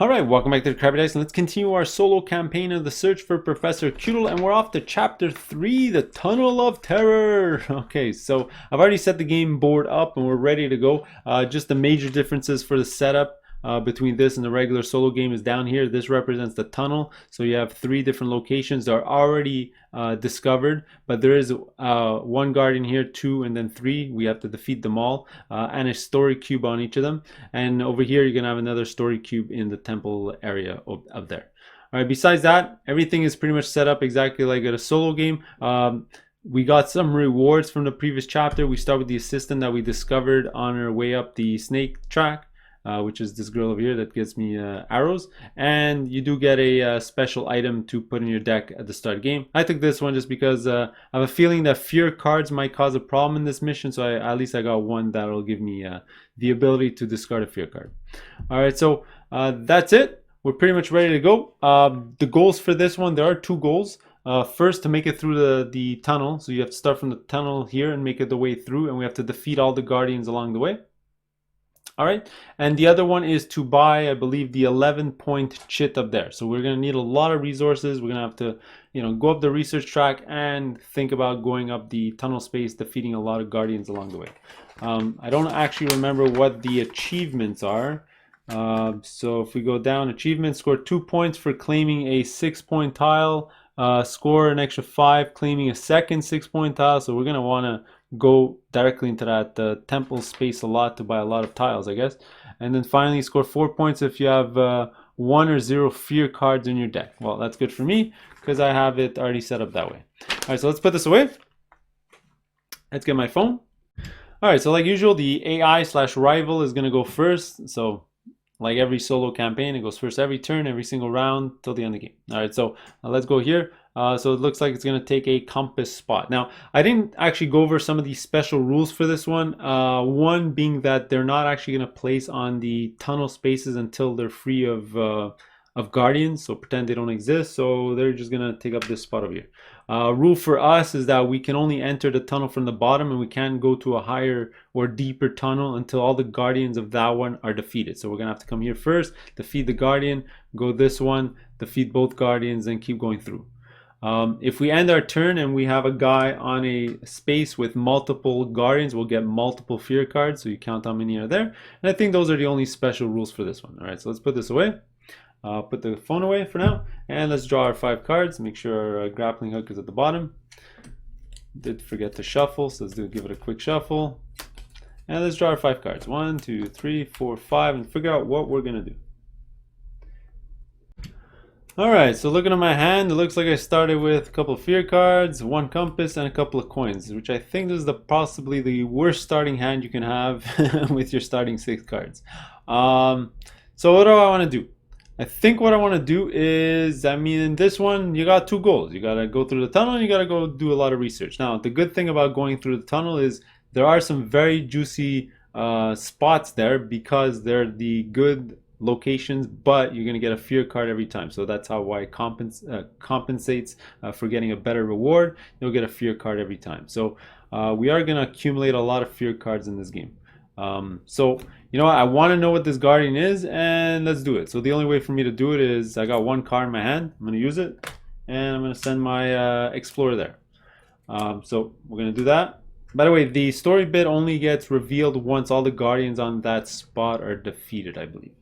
Alright, welcome back to the Krabby Dice, and let's continue our solo campaign of the search for Professor Kutil, and we're off to Chapter 3, the Tunnel of Terror. Okay, so I've already set the game board up and we're ready to go. Just the major differences for the setup between this and the regular solo game is down here. This represents the tunnel, so you have 3 different locations that are already discovered, but there is 1 guardian here, 2, and then 3. We have to defeat them all, and a story cube on each of them. And over here you're gonna have another story cube in the temple area of there. All right, besides that, everything is pretty much set up exactly like at a solo game. We got some rewards from the previous chapter. We start with the assistant that we discovered on our way up the snake track, which is this girl over here that gives me arrows, and you do get a special item to put in your deck at the start of the game. I took this one just because I have a feeling that fear cards might cause a problem in this mission, so at least I got one that'll give me the ability to discard a fear card. Alright, so that's it. We're pretty much ready to go. The goals for this one, there are 2 goals. First, to make it through the tunnel, so you have to start from the tunnel here and make it the way through, and we have to defeat all the guardians along the way. All right, and the other one is to buy, I believe, the 11-point chit up there. So we're going to need a lot of resources. We're going to have to, go up the research track and think about going up the tunnel space, defeating a lot of guardians along the way. I don't actually remember what the achievements are. So if we go down, achievements, score 2 points for claiming a 6-point tile, score an extra 5 claiming a second 6-point tile. So we're going to want to go directly into that temple space a lot to buy a lot of tiles, I guess. And then finally score 4 points if you have 1 or 0 fear cards in your deck. Well, that's good for me because I have it already set up that way. All right, so let's put this away. Let's get my phone. All right, so like usual, the AI/rival is going to go first. So like every solo campaign, it goes first every turn, every single round till the end of the game. All right, so let's go here. So it looks like it's going to take a compass spot. Now, I didn't actually go over some of these special rules for this one. One being that they're not actually going to place on the tunnel spaces until they're free of guardians. So pretend they don't exist. So they're just going to take up this spot over here. Rule for us is that we can only enter the tunnel from the bottom, and we can't go to a higher or deeper tunnel until all the guardians of that one are defeated. So we're going to have to come here first, defeat the guardian, go this one, defeat both guardians, and keep going through. If we end our turn and we have a guy on a space with multiple guardians, we'll get multiple fear cards, so you count how many are there. And I think those are the only special rules for this one. All right, so let's put this away. Put the phone away for now, and let's draw our 5 cards. Make sure our grappling hook is at the bottom. Did forget to shuffle, so let's give it a quick shuffle. And let's draw our 5 cards. 1, 2, 3, 4, 5, and figure out what we're gonna do. Alright, so looking at my hand, it looks like I started with a couple of fear cards, 1 compass, and a couple of coins, which I think this is possibly the worst starting hand you can have with your starting 6 cards. So what do I want to do? I think what I want to do is, in this one, you got 2 goals. You got to go through the tunnel and you got to go do a lot of research. Now, the good thing about going through the tunnel is there are some very juicy spots there because they're the good locations, but you're going to get a fear card every time. So that's why it compensates for getting a better reward. You'll get a fear card every time. So we are going to accumulate a lot of fear cards in this game. So you know what, I want to know what this guardian is, and let's do it. So the only way for me to do it is I got 1 card in my hand. I'm going to use it, and I'm going to send my explorer there. So we're going to do that. By the way, the story bit only gets revealed once all the guardians on that spot are defeated, I believe.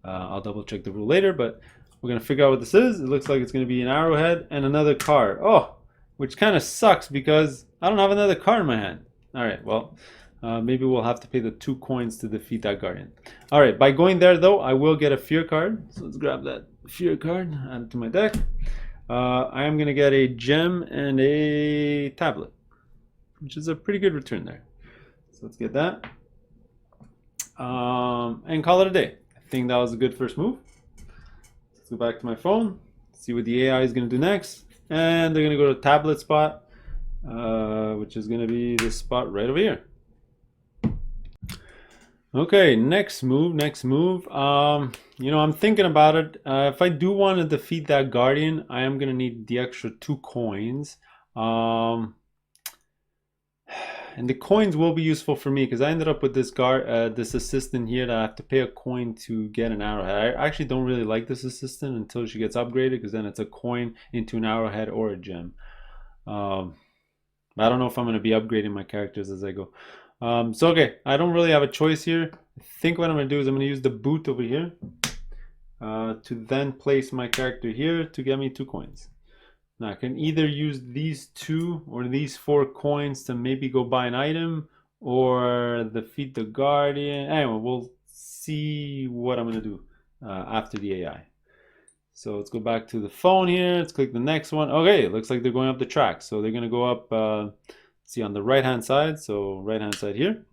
I'll double check the rule later, but we're going to figure out what this is. It looks like it's going to be an arrowhead and another card. Oh, which kind of sucks because I don't have another card in my hand. All right, well, maybe we'll have to pay the 2 coins to defeat that guardian. All right, by going there, though, I will get a fear card. So let's grab that fear card, add it to my deck. I am going to get a gem and a tablet, which is a pretty good return there. So let's get that. And call it a day. I think that was a good first move. Let's go back to my phone, see what the AI is going to do next. And they're going to go to the tablet spot, which is going to be this spot right over here. Okay, next move. I'm thinking about it. If I do want to defeat that guardian, I am going to need the extra 2 coins. And the coins will be useful for me because I ended up with this this assistant here that I have to pay a coin to get an arrowhead. I actually don't really like this assistant until she gets upgraded, because then it's a coin into an arrowhead or a gem. I don't know if I'm going to be upgrading my characters as I go. So okay, I don't really have a choice here. I think what I'm going to do is I'm going to use the boot over here to then place my character here to get me 2 coins. Now I can either use these 2 or these 4 coins to maybe go buy an item or defeat the guardian. Anyway, we'll see what I'm going to do after the AI. So let's go back to the phone here. Let's click the next one. Okay, it looks like they're going up the track. So they're going to go up, see, on the right hand side. So right hand side here.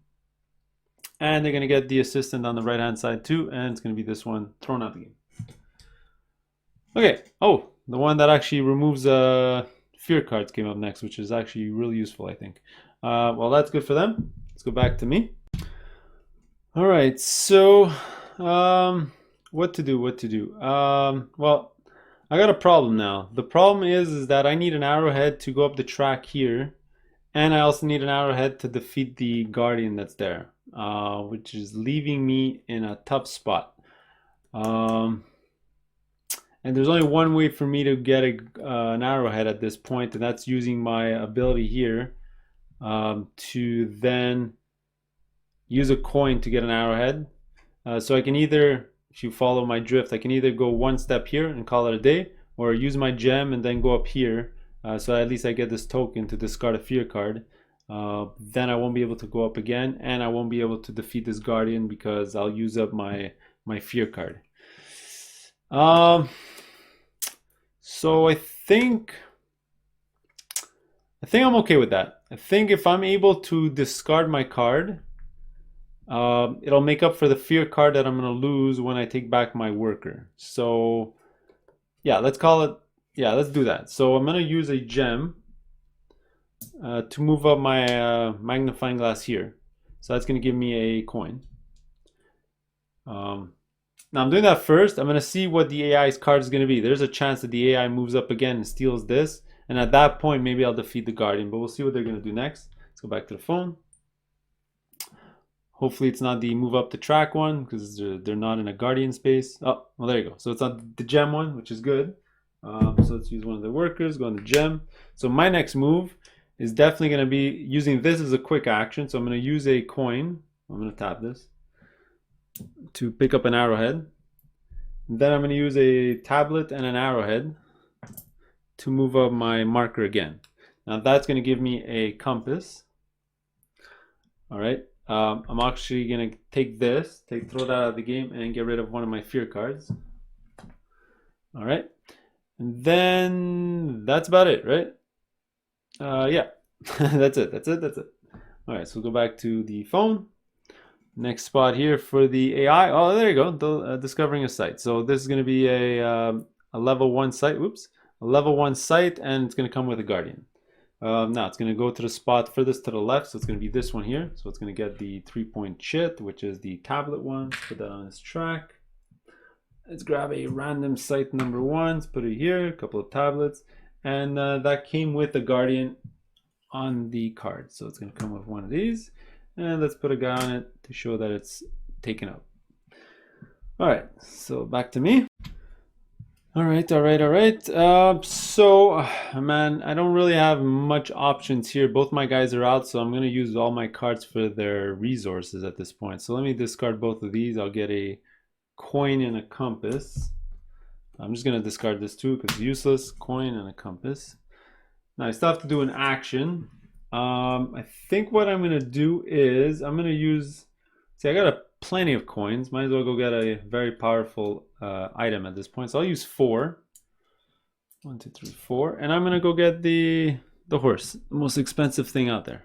And they're going to get the assistant on the right hand side too. And it's going to be this one thrown out the game. Okay. Oh, the one that actually removes fear cards came up next, which is actually really useful, I think. Well, that's good for them. Let's go back to me. All right. So what to do? Well, I got a problem now. The problem is that I need an arrowhead to go up the track here, and I also need an arrowhead to defeat the guardian that's there, which is leaving me in a tough spot. And there's only one way for me to get an arrowhead at this point, and that's using my ability here to then use a coin to get an arrowhead. So I can either, if you follow my drift, I can either go 1 step here and call it a day, or use my gem and then go up here. So at least I get this token to discard a fear card. Then I won't be able to go up again, and I won't be able to defeat this guardian because I'll use up my fear card. So I think I'm okay with that. I think if I'm able to discard my card, it'll make up for the fear card that I'm going to lose when I take back my worker. So yeah, let's call it, yeah, let's do that. So I'm going to use a gem to move up my magnifying glass here. So that's going to give me a coin. Now I'm doing that first. I'm going to see what the AI's card is going to be. There's a chance that the AI moves up again and steals this. And at that point, maybe I'll defeat the guardian. But we'll see what they're going to do next. Let's go back to the phone. Hopefully it's not the move up the track one, because they're not in a guardian space. Oh, well, there you go. So it's not the gem one, which is good. So let's use one of the workers, go on the gem. So my next move is definitely going to be using this as a quick action. So I'm going to use a coin. I'm going to tap this to pick up an arrowhead. Then I'm going to use a tablet and an arrowhead to move up my marker again. Now that's going to give me a compass. All right. I'm actually going to take this, throw that out of the game, and get rid of one of my fear cards. All right. And then that's about it, right? Yeah, that's it. All right, so we'll go back to the phone. Next spot here for the AI. Oh, there you go. Discovering a site. So this is going to be a level 1 site. Whoops, a level 1 site, and it's going to come with a guardian. Now it's going to go to the spot furthest to the left, so it's going to be this one here. So it's going to get the 3-point chit, which is the tablet one. Put that on its track. Let's grab a random site number 1. Let's put it here. A couple of tablets, and that came with the guardian on the card. So it's going to come with one of these. And let's put a guy on it to show that it's taken up. All right, so back to me. All right. So, man, I don't really have much options here. Both my guys are out, so I'm going to use all my cards for their resources at this point. So let me discard both of these. I'll get a coin and a compass. I'm just going to discard this too because it's useless. Coin and a compass. Now I still have to do an action. I think what I'm going to do is I'm going to use, see, I got plenty of coins. Might as well go get a very powerful item at this point. So I'll use 4. 1, 2, 3, 4. And I'm going to go get the horse, the most expensive thing out there.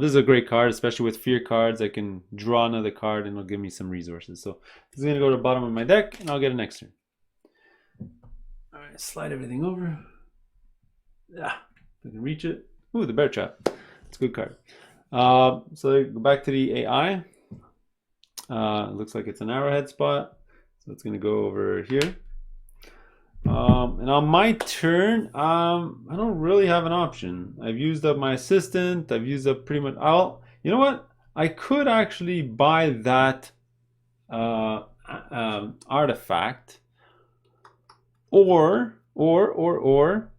This is a great card, especially with fear cards. I can draw another card and it'll give me some resources. So this is going to go to the bottom of my deck and I'll get an next turn. All right, slide everything over. Yeah, if I can reach it. Ooh, the bear trap. It's a good card. So go back to the AI. It looks like it's an arrowhead spot. So it's going to go over here. And on my turn, I don't really have an option. I've used up my assistant. I've used up pretty much. You know what? I could actually buy that artifact, or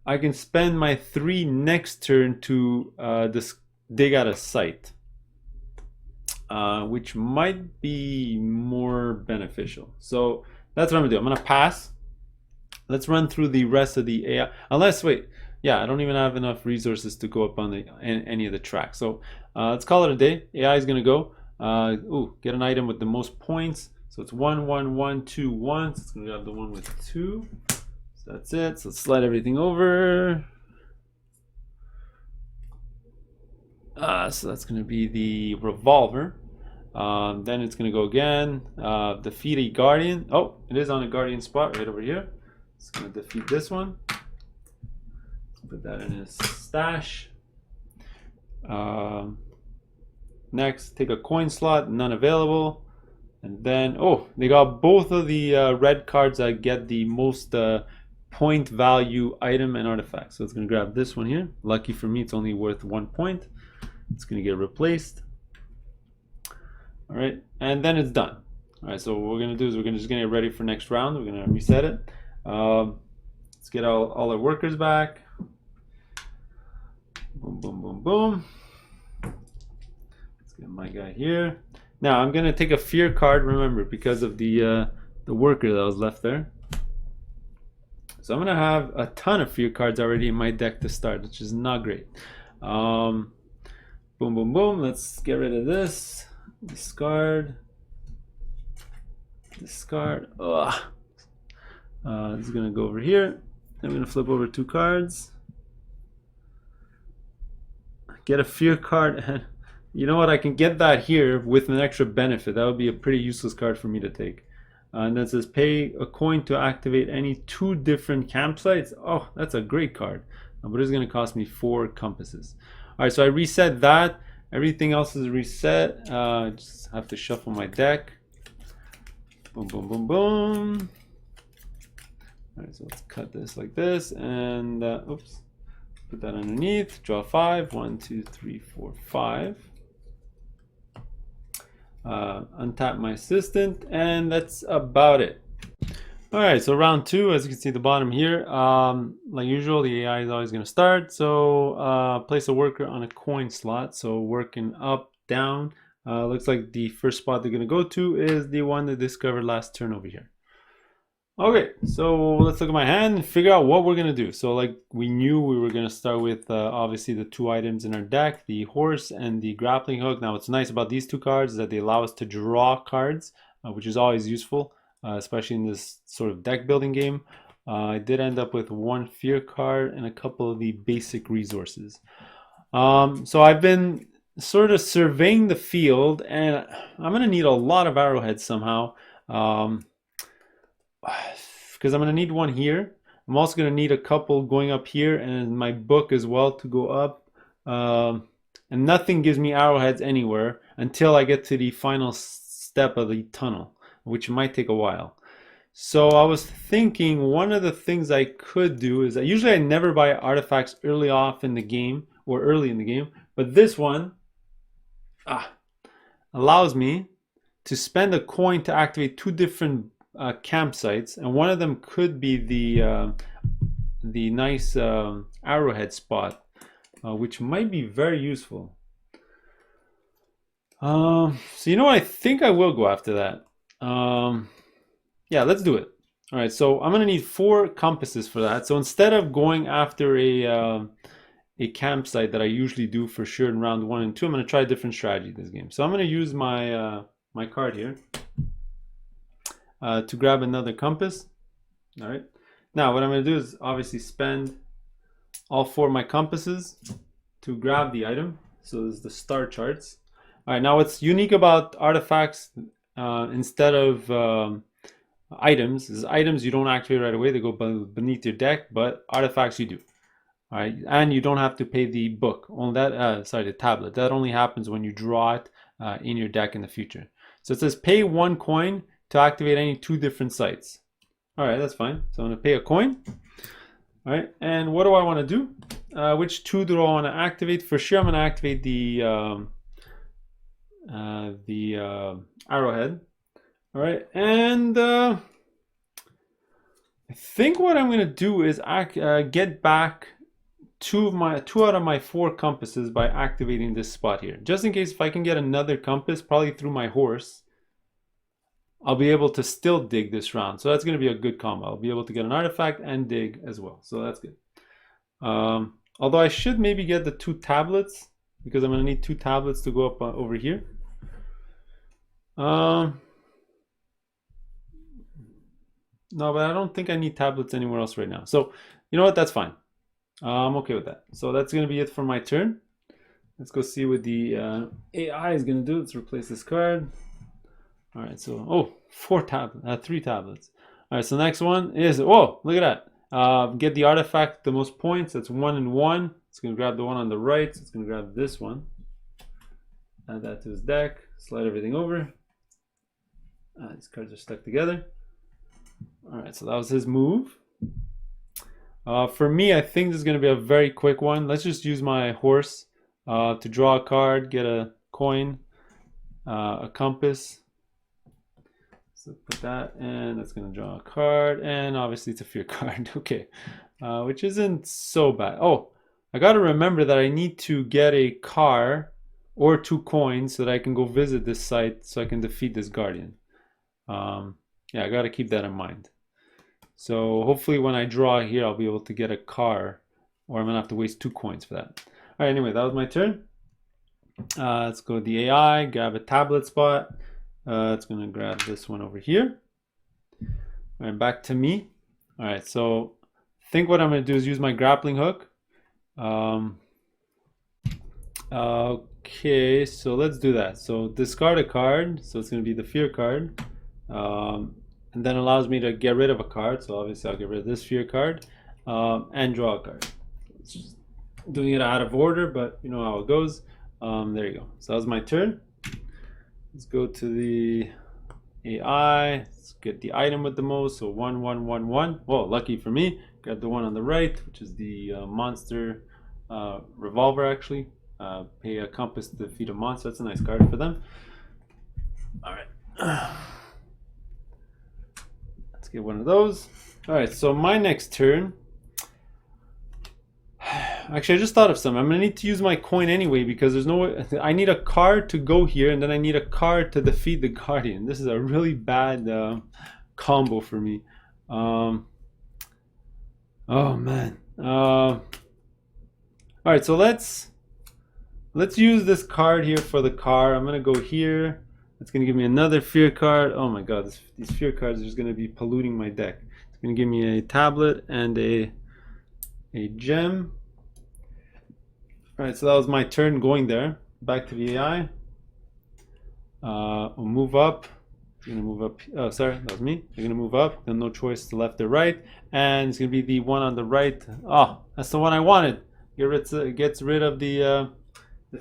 I can spend my 3 next turn to dig out a site, which might be more beneficial. So that's what I'm gonna do. I'm gonna pass. Let's run through the rest of the AI. Unless, wait, yeah, I don't even have enough resources to go up on any of the tracks. So let's call it a day. AI is gonna go. Get an item with the most points. So it's 1, 1, 1, 2, 1. So it's gonna grab the one with 2. So that's it. So let's slide everything over. So that's gonna be the revolver. Then it's gonna go again. Defeat a guardian. Oh, it is on a guardian spot right over here. It's gonna defeat this one. Put that in his stash. Next, take a coin slot, none available. And then, oh, they got both of the red cards that get the most point value item and artifact. So it's gonna grab this one here. Lucky for me, it's only worth 1 point. It's gonna get replaced. All right, and then it's done. All right, so what we're gonna do is we're just gonna get ready for next round. We're gonna reset it. Let's get all our workers back. Boom, boom, boom, boom. Let's get my guy here. Now I'm gonna take a fear card, remember, because of the worker that was left there. So I'm gonna have a ton of fear cards already in my deck to start, which is not great. Boom, boom, boom. Let's get rid of this. Discard. Discard. Ugh. This is gonna go over here. I'm gonna flip over 2 cards. Get a fear card. You know what? I can get that here with an extra benefit. That would be a pretty useless card for me to take. And then it says pay a coin to activate any 2 different campsites. Oh, that's a great card. But it's gonna cost me 4 compasses. All right, so I reset that. Everything else is reset. Just have to shuffle my deck. Boom, boom, boom, boom. All right, so let's cut this like this, and oops, put that underneath. Draw 5. 1, 2, 3, 4, 5. Untap my assistant, and that's about it. All right, so round 2, as you can see at the bottom here, like usual, the AI is always going to start. So place a worker on a coin slot. So working up, down. Looks like the first spot they're going to go to is the one they discovered last turn over here. Okay, so let's look at my hand and figure out what we're going to do. So like we knew we were going to start with obviously the 2 items in our deck, the horse and the grappling hook. Now what's nice about these 2 cards is that they allow us to draw cards, which is always useful, especially in this sort of deck building game. I did end up with 1 fear card and a couple of the basic resources. So I've been sort of surveying the field, and I'm going to need a lot of arrowheads somehow. Because I'm going to need 1 here. I'm also going to need a couple going up here, and my book as well to go up. And nothing gives me arrowheads anywhere until I get to the final step of the tunnel, which might take a while. So I was thinking one of the things I could do is usually I never buy artifacts early off in the game or early in the game, but this one allows me to spend a coin to activate 2 different campsites, and one of them could be the nice arrowhead spot, which might be very useful. So you know what? I think I will go after that. Yeah, let's do it. All right, so I'm gonna need 4 compasses for that. So instead of going after a campsite that I usually do for sure in round 1 and 2, I'm gonna try a different strategy this game. So I'm gonna use my my card here to grab another compass. All right. Now what I'm going to do is obviously spend all 4 of my compasses to grab the item. So this is the star charts. All right. Now what's unique about artifacts instead of items is items you don't activate right away. They go beneath your deck, but artifacts you do. All right. And you don't have to pay the book on that. Sorry, the tablet. That only happens when you draw it in your deck in the future. So it says pay 1 coin to activate any 2 different sites. All right, that's fine. So I'm gonna pay a coin. All right, and what do I want to do? Which two do I want to activate? For sure, I'm gonna activate the arrowhead. All right, and I think what I'm gonna do is get back two out of my 4 compasses by activating this spot here. Just in case if I can get another compass, probably through my horse, I'll be able to still dig this round. So that's going to be a good combo. I'll be able to get an artifact and dig as well. So that's good. Although I should maybe get the 2 tablets because I'm going to need 2 tablets to go up over here. No, but I don't think I need tablets anywhere else right now. So you know what? That's fine. I'm okay with that. So that's going to be it for my turn. Let's go see what the AI is going to do. Let's replace this card. All right, so 3 tablets. All right, so the next one is look at that. Get the artifact the most points. That's 1 and 1. It's gonna grab the one on the right. So it's gonna grab this one. Add that to his deck. Slide everything over. These cards are stuck together. All right, so that was his move. For me, I think this is gonna be a very quick one. Let's just use my horse to draw a card, get a coin, a compass. So put that, and that's going to draw a card, and obviously it's a fear card. Okay, which isn't so bad. Oh, I got to remember that I need to get a car or 2 coins so that I can go visit this site so I can defeat this guardian. Yeah, I got to keep that in mind. So hopefully when I draw here, I'll be able to get a car, or I'm going to have to waste 2 coins for that. All right, anyway, that was my turn. Let's go to the AI, grab a tablet spot. It's going to grab this one over here. All right, back to me. All right, so I think what I'm going to do is use my grappling hook. Okay, so let's do that. So discard a card. So it's going to be the fear card. And then allows me to get rid of a card. So obviously I'll get rid of this fear card and draw a card. It's just doing it out of order, but you know how it goes. There you go. So that was my turn. Let's go to the AI. Let's get the item with the most. So 1, 1, 1, 1. Well, lucky for me, grab the one on the right, which is the monster revolver. Actually, pay a compass to defeat a monster. That's a nice card for them. All right, let's get one of those. All right, so my next turn. Actually, I just thought of something. I'm gonna need to use my coin anyway because there's no way. I need a card to go here, and then I need a card to defeat the guardian. This is a really bad combo for me. Oh man. All right, so let's use this card here for the car. I'm gonna go here. It's gonna give me another fear card. Oh my god, these fear cards are just gonna be polluting my deck. It's gonna give me a tablet and a gem. All right, so that was my turn going there. Back to the AI. We'll move up. You're gonna move up. Oh, sorry, that was me. You're gonna move up. Then no choice to left or right, and it's gonna be the one on the right. Oh, that's the one I wanted. Gets rid of the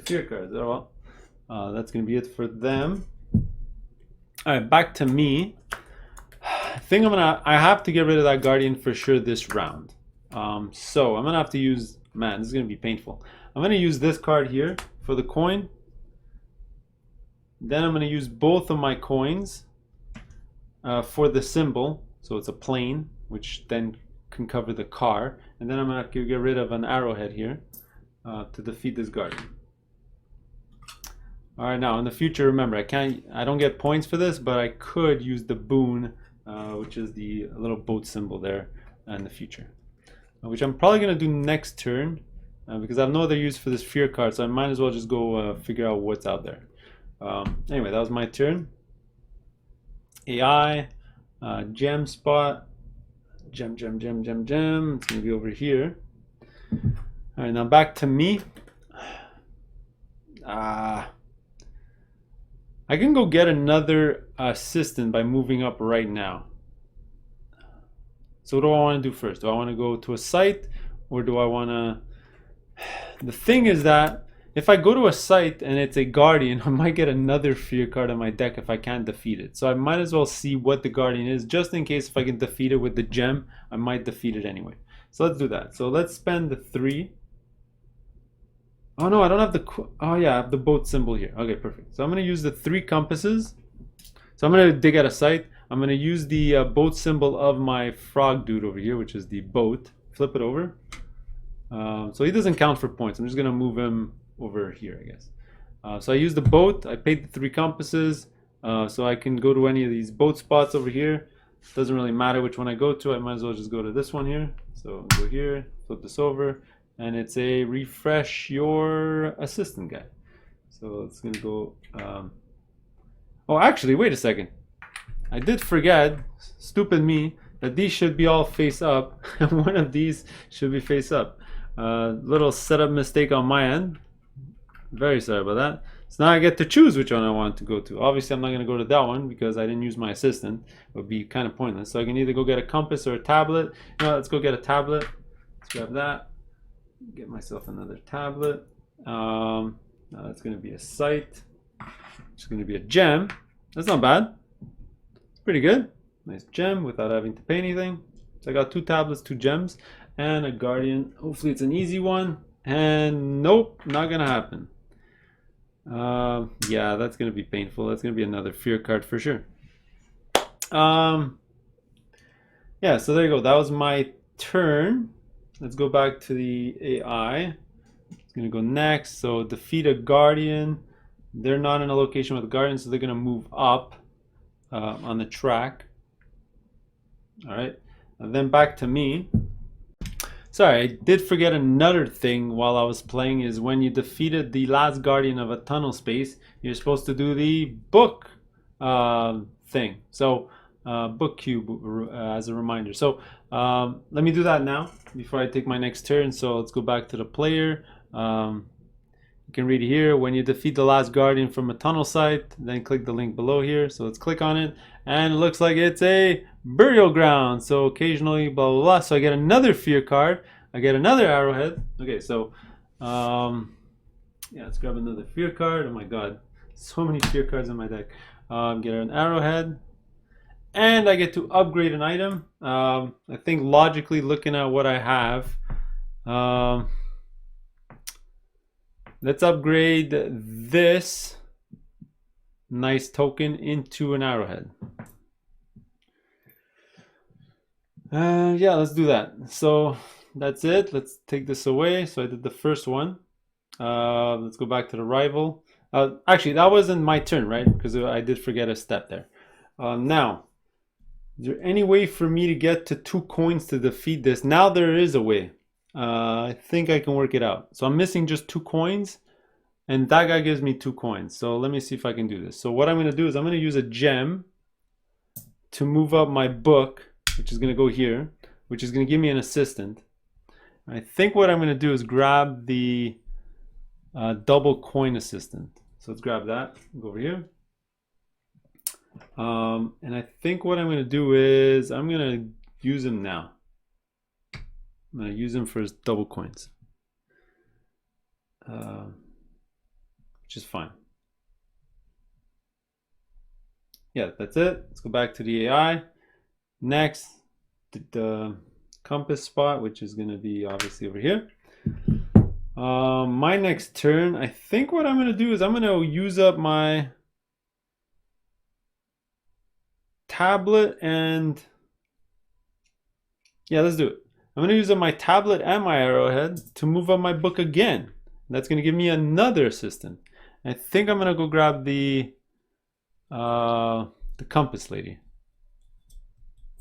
fear cards. Oh well, that's gonna be it for them. All right, back to me. I think I have to get rid of that guardian for sure this round. So I'm gonna have to use. Man, this is gonna be painful. I'm going to use this card here for the coin. Then I'm going to use both of my coins for the symbol. So it's a plane, which then can cover the car. And then I'm going to get rid of an arrowhead here to defeat this guardian. All right, now in the future, remember, I don't get points for this, but I could use the boon, which is the little boat symbol there in the future, which I'm probably going to do next turn. Because I have no other use for this fear card, so I might as well just go figure out what's out there. Anyway, that was my turn. AI, gem spot, gem. It's gonna be over here. All right, now back to me. I can go get another assistant by moving up right now. So what do I want to do first? Do I want to go to a site, or do I want to? The thing is that if I go to a site and it's a guardian, I might get another fear card on my deck if I can't defeat it. So I might as well see what the guardian is, just in case if I can defeat it with the gem, I might defeat it anyway. So let's do that. So let's spend the 3. Oh no, I don't have the, oh yeah, I have the boat symbol here. Okay, perfect. So I'm going to use the 3 compasses. So I'm going to dig at a site. I'm going to use the boat symbol of my frog dude over here, which is the boat. Flip it over. So he doesn't count for points. I'm just going to move him over here, I guess. So I use the boat. I paid the 3 compasses. So I can go to any of these boat spots over here. Doesn't really matter which one I go to. I might as well just go to this one here. So go here, flip this over. And it's a refresh your assistant guy. So it's gonna go. Oh, actually, wait a second. I did forget, stupid me, that these should be all face up, and one of these should be face up. Little setup mistake on my end. Very sorry about that. So now I get to choose which one I want to go to. Obviously, I'm not going to go to that one because I didn't use my assistant. It would be kind of pointless. So I can either go get a compass or a tablet. You know, let's go get a tablet. Let's grab that. Get myself another tablet. Now that's going to be a site. It's going to be a gem. That's not bad. It's pretty good. Nice gem without having to pay anything. So I got 2 tablets, 2 gems, and a guardian. Hopefully it's an easy one. And nope, not going to happen. Yeah, that's going to be painful. That's going to be another fear card for sure. Yeah, so there you go. That was my turn. Let's go back to the AI. It's going to go next. So defeat a guardian. They're not in a location with a guardian, so they're going to move up on the track. All right. And then back to me. Sorry, I did forget another thing while I was playing is when you defeated the last guardian of a tunnel space, you're supposed to do the book thing. So book cube as a reminder. So let me do that now before I take my next turn. So let's go back to the player. You can read here, when you defeat the last guardian from a tunnel site, then click the link below here. So let's click on it, and it looks like it's a burial ground. So occasionally, blah, blah, blah. So I get another fear card. I get another arrowhead. Okay, so yeah, let's grab another fear card. Oh my god, so many fear cards in my deck. Get an arrowhead, and I get to upgrade an item. I think logically looking at what I have, let's upgrade this nice token into an arrowhead. Yeah, let's do that. So that's it. Let's take this away. So I did the first one. Let's go back to the rival. Actually, that wasn't my turn, right? Because I did forget a step there. Now, is there any way for me to get to 2 coins to defeat this? Now there is a way. I think I can work it out. So I'm missing just 2 coins, and that guy gives me 2 coins. So let me see if I can do this. So what I'm going to do is I'm going to use a gem to move up my book, which is going to go here, which is going to give me an assistant. I think what I'm going to do is grab the double coin assistant. So let's grab that. Go over here. And I think what I'm going to do is I'm going to use him now. I'm going to use him for his double coins, which is fine. Yeah, that's it. Let's go back to the AI. Next, the compass spot, which is going to be obviously over here. My next turn, I think what I'm going to do is I'm going to use up my tablet and yeah, let's do it. I'm going to use up my tablet and my arrowhead to move up my book again. That's going to give me another assistant. I think I'm going to go grab the compass lady.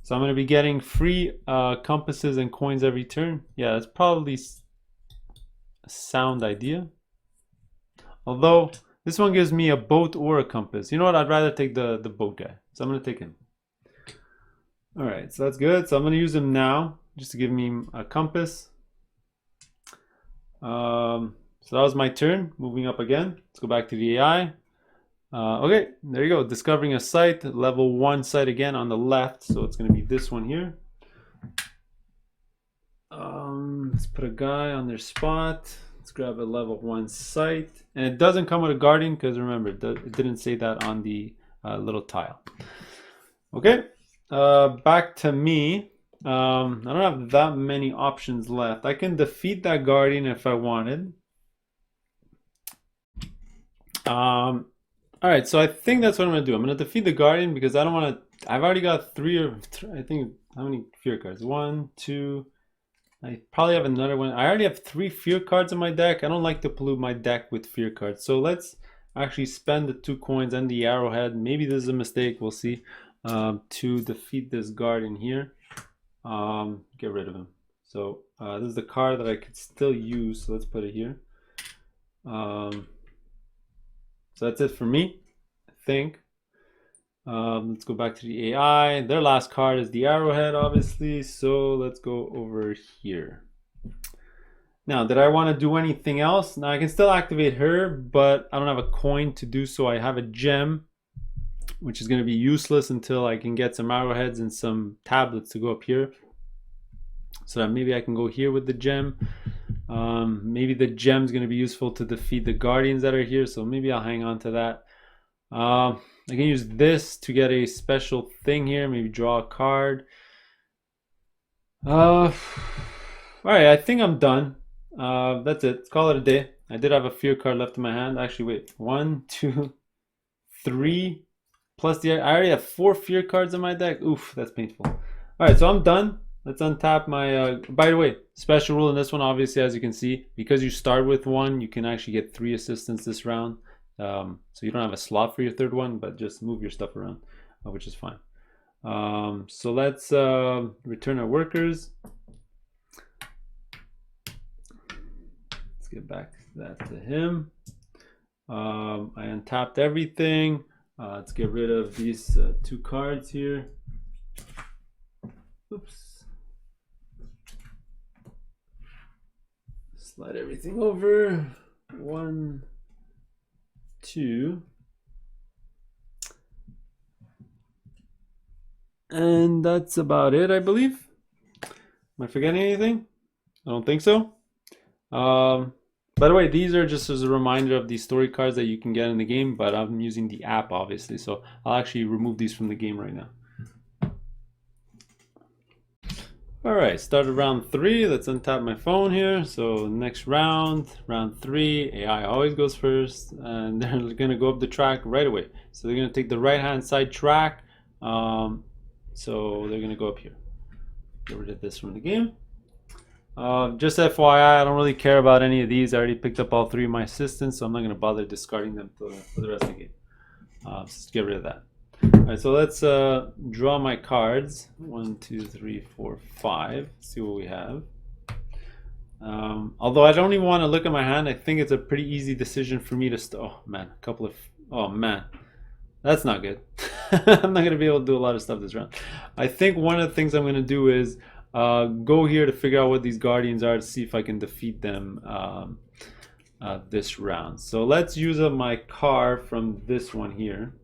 So I'm going to be getting free compasses and coins every turn. Yeah, that's probably a sound idea. Although this one gives me a boat or a compass. You know what? I'd rather take the boat guy. So I'm going to take him. All right, so that's good. So I'm going to use him now just to give me a compass. So that was my turn. Moving up again. Let's go back to the AI. Okay, there you go. Discovering a site, level 1 site again on the left. So it's going to be this one here. Let's put a guy on their spot. Let's grab a level 1 site. And it doesn't come with a guardian because remember, it didn't say that on the little tile. Okay, back to me. I don't have that many options left. I can defeat that guardian if I wanted. All right, so I think that's what I'm gonna do. I'm gonna defeat the guardian because I don't want to. I've already got I think, how many fear cards? 1, 2. I probably have another one. I already have 3 fear cards in my deck. I don't like to pollute my deck with fear cards. So let's actually spend the 2 coins and the arrowhead. Maybe this is a mistake. We'll see. To defeat this guardian here. Get rid of him. So this is the card that I could still use. So let's put it here. So that's it for me, I think. Let's go back to the AI. Their last card is the arrowhead, obviously. So let's go over here. Now, did I want to do anything else? Now, I can still activate her, but I don't have a coin to do so. I have a gem, which is going to be useless until I can get some arrowheads and some tablets to go up here. So that maybe I can go here with the gem. Maybe the gem's going to be useful to defeat the guardians that are here. So maybe I'll hang on to that. I can use this to get a special thing here. Maybe draw a card. All right, I think I'm done. That's it. Let's call it a day. I did have a fear card left in my hand. Actually, wait. 1, 2, 3. Plus I already have 4 fear cards in my deck. Oof, that's painful. All right, so I'm done. Let's untap my, by the way, special rule in this one, obviously, as you can see, because you start with 1, you can actually get 3 assistants this round. So you don't have a slot for your 3rd one, but just move your stuff around, which is fine. So let's return our workers. Let's get back that to him. I untapped everything. Let's get rid of these 2 cards here. Oops. Slide everything over. 1, 2. And that's about it, I believe. Am I forgetting anything? I don't think so. By the way, these are just as a reminder of these story cards that you can get in the game, but I'm using the app, obviously, so I'll actually remove these from the game right now. All right, started round 3. Let's untap my phone here. So next round 3, AI always goes first, and they're gonna go up the track right away. So they're gonna take the right-hand side track. So they're gonna go up here. Get rid of this from the game. Just FYI, I don't really care about any of these. I already picked up all 3 of my assistants, so I'm not gonna bother discarding them for the rest of the game. Just get rid of that. All right, so let's draw my cards. 1, 2, 3, 4, 5. Let's see what we have. Although I don't even want to look at my hand, I think it's a pretty easy decision for me to oh man, oh man, that's not good. I'm not gonna be able to do a lot of stuff this round. I think one of the things I'm gonna do is go here to figure out what these guardians are to see if I can defeat them this round. So let's use up my car from this one here.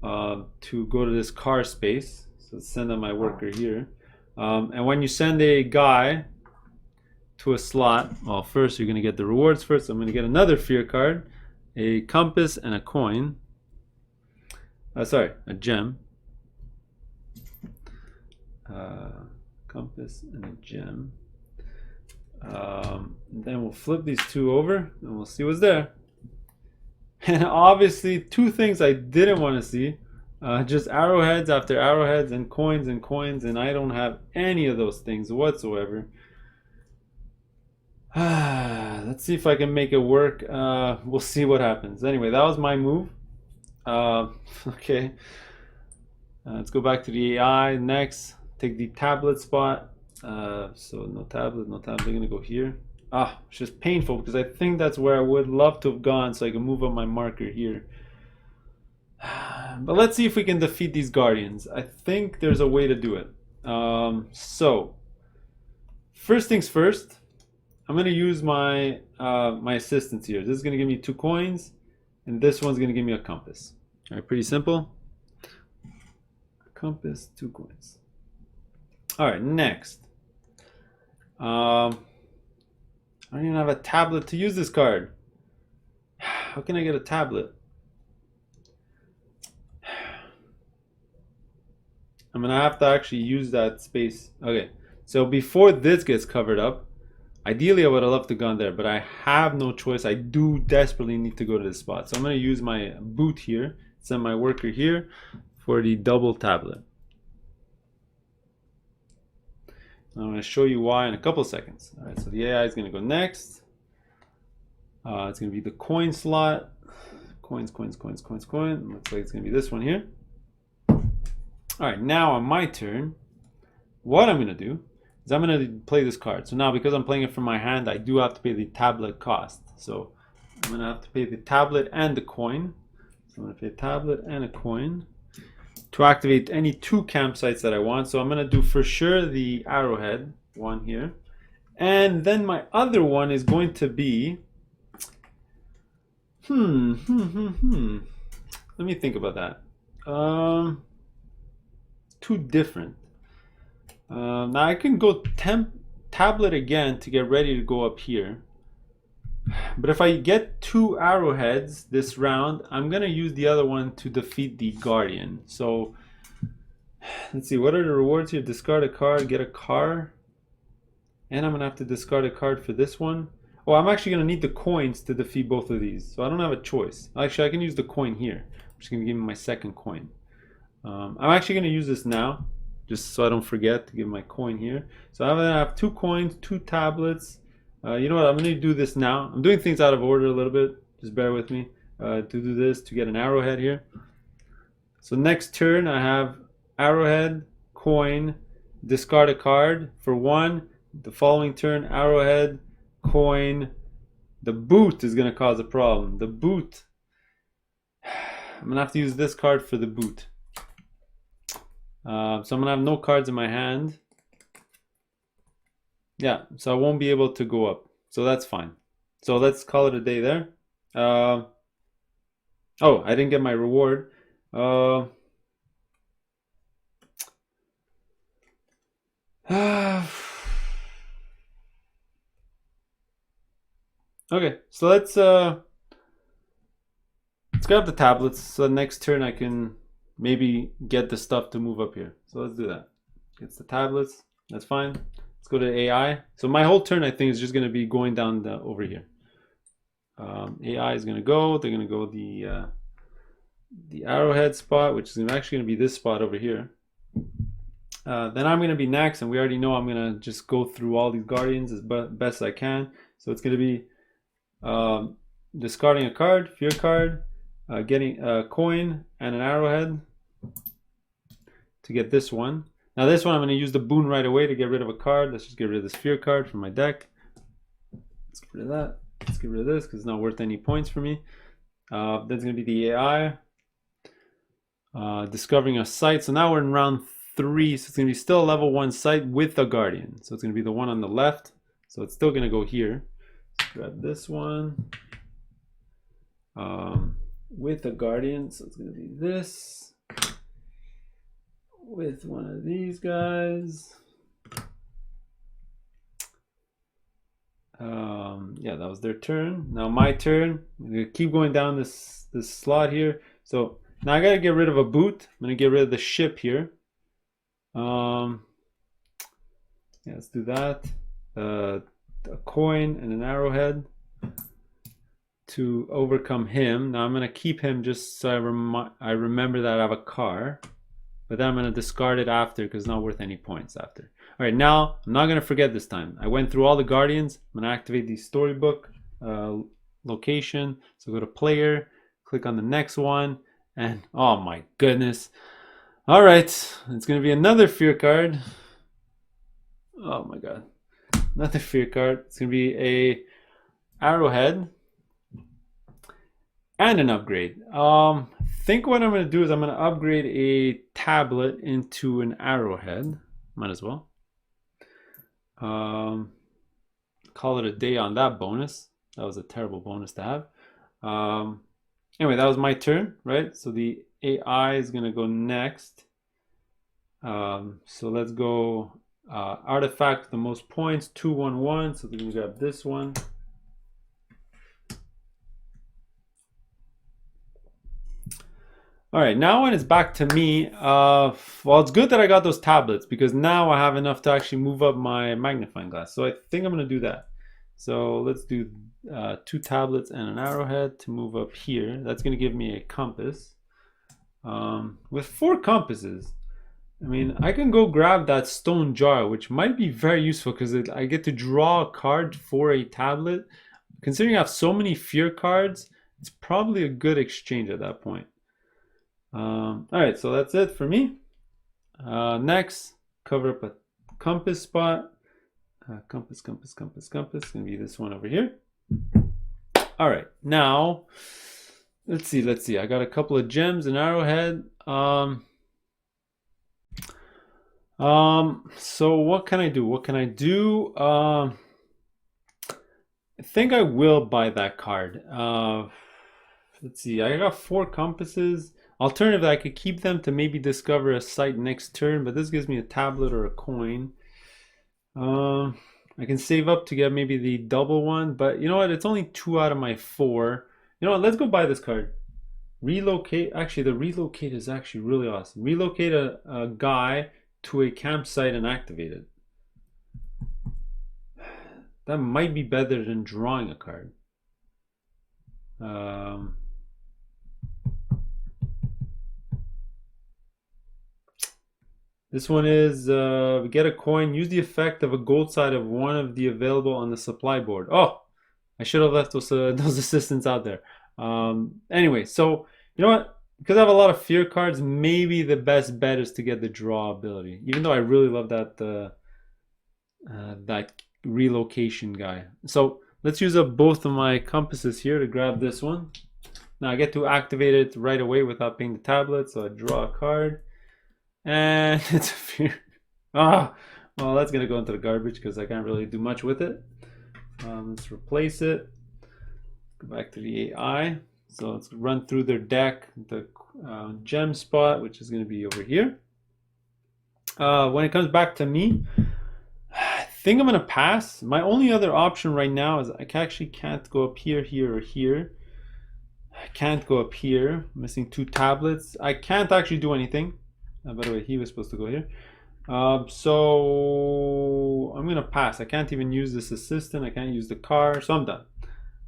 To go to this car space. So let's send out my worker here. And when you send a guy to a slot, well, first you're going to get the rewards first. So I'm going to get another fear card, a compass, and a coin. Sorry, a gem. Compass and a gem. Then we'll flip these 2 over and we'll see what's there. And obviously 2 things I didn't want to see. Just arrowheads after arrowheads and coins, and I don't have any of those things whatsoever. Let's see if I can make it work. We'll see what happens. Anyway, that was my move. Okay. Let's go back to the AI next. Take the tablet spot. So no tablet. They're gonna go here. It's just painful because I think that's where I would love to have gone so I can move up my marker here. But let's see if we can defeat these guardians. I think there's a way to do it. So first things first, I'm going to use my my assistants here. This is going to give me 2 coins, and this one's going to give me a compass. All right, pretty simple. Compass, 2 coins. All right, next. I don't even have a tablet to use this card. How can I get a tablet? I'm gonna have to actually use that space. Okay, so before this gets covered up, ideally I would have left the gun there, but I have no choice. I do desperately need to go to this spot. So I'm gonna use my boot here, send my worker here for the double tablet. I'm gonna show you why in a couple of seconds. All right, so the AI is gonna go next. It's gonna be the coin slot. Coins, coins, coins, coins, coin. Looks like it's gonna be this one here. All right, now on my turn, what I'm gonna do is I'm gonna play this card. So now because I'm playing it from my hand, I do have to pay the tablet cost. So I'm gonna have to pay the tablet and the coin. So I'm gonna pay a tablet and a coin to activate any 2 campsites that I want. So I'm gonna do for sure the arrowhead one here. And then my other one is going to be, let me think about that. 2 different. Now I can go tablet again to get ready to go up here. But if I get 2 arrowheads this round, I'm gonna use the other one to defeat the guardian. So let's see, what are the rewards here? Discard a card, get a car, and I'm gonna have to discard a card for this one. Oh, I'm actually gonna need the coins to defeat both of these, so I don't have a choice. Actually, I can use the coin here. I'm just gonna give him my second coin. I'm actually gonna use this now, just so I don't forget to give my coin here. So I'm gonna have 2 coins, 2 tablets. You know what, I'm gonna do this now. I'm doing things out of order a little bit, just bear with me. To do this, to get an arrowhead here. So next turn I have arrowhead, coin, discard a card for 1. The following turn, arrowhead, coin. The boot is gonna cause a problem. The boot, I'm gonna have to use this card for the boot. So I'm gonna have no cards in my hand. Yeah, so I won't be able to go up. So that's fine. So let's call it a day there. Oh, I didn't get my reward. Okay, so let's grab the tablets. So next turn I can maybe get the stuff to move up here. So let's do that. It's the tablets. That's fine. Let's go to AI. So my whole turn I think is just going to be going down over here. AI is going to go. They're going to go the arrowhead spot, which is actually going to be this spot over here. Then I'm going to be next, and we already know I'm going to just go through all these guardians as best I can. So it's going to be discarding a card, fear card, getting a coin and an arrowhead to get this one. Now this one I'm going to use the boon right away to get rid of a card. Let's just get rid of this fear card from my deck. Let's get rid of that. Let's get rid of this because it's not worth any points for me. That's going to be the AI. Discovering a site. So now we're in round 3. So it's going to be still a level 1 site with a guardian. So it's going to be the one on the left. So it's still going to go here. Let's grab this one. With a guardian. So it's going to be this. With one of these guys. Yeah, that was their turn. Now my turn. I'm gonna keep going down this slot here. So now I gotta get rid of a boot. I'm gonna get rid of the ship here. Yeah, let's do that. A coin and an arrowhead to overcome him. Now I'm gonna keep him just so I remember that I have a car. But then I'm going to discard it after because it's not worth any points after. All right, now I'm not going to forget this time. I went through all the guardians. I'm going to activate the storybook location. So go to player, click on the next one, and oh my goodness. All right, it's going to be another fear card. Oh my God. Another fear card. It's going to be a arrowhead and an upgrade. I think what I'm going to do is I'm going to upgrade a tablet into an arrowhead. Might as well. Call it a day on that bonus. That was a terrible bonus to have. Anyway, that was my turn, right? So the AI is going to go next. So let's go Artifact with the most points, 211. So we're gonna grab this one. All right, now when it's back to me, well, it's good that I got those tablets because now I have enough to actually move up my magnifying glass. So I think I'm gonna do that. So let's do 2 tablets and an arrowhead to move up here. That's gonna give me a compass. With 4 compasses, I mean, I can go grab that stone jar, which might be very useful because I get to draw a card for a tablet. Considering I have so many fear cards, it's probably a good exchange at that point. All right, so that's it for me. Next, cover up a compass spot. Compass. Gonna be this one over here. All right, now let's see. I got a couple of gems, an arrowhead. So what can I do? I think I will buy that card. Let's see. I got 4 compasses. Alternatively, I could keep them to maybe discover a site next turn, but this gives me a tablet or a coin. I can save up to get maybe the double one, but you know what? It's only 2 out of my 4. You know what? Let's go buy this card. Relocate. Actually, the relocate is actually really awesome. Relocate a guy to a campsite and activate it. That might be better than drawing a card. This one is get a coin, use the effect of a gold side of one of the available on the supply board. Oh, I should have left those assistants out there. Anyway, so you know what? Because I have a lot of fear cards, maybe the best bet is to get the draw ability. Even though I really love that that relocation guy. So let's use up both of my compasses here to grab this one. Now I get to activate it right away without paying the tablet. So I draw a card. And it's a fear. Well, that's gonna go into the garbage because I can't really do much with it. Let's replace it. Go back to the AI. So let's run through their deck, the gem spot, which is gonna be over here. When it comes back to me, I think I'm gonna pass. My only other option right now is I actually can't go up here, here, or here. I can't go up here. I'm missing 2 tablets. I can't actually do anything. By the way, he was supposed to go here. So I'm gonna pass. I can't even use this assistant. I can't use the car, so I'm done.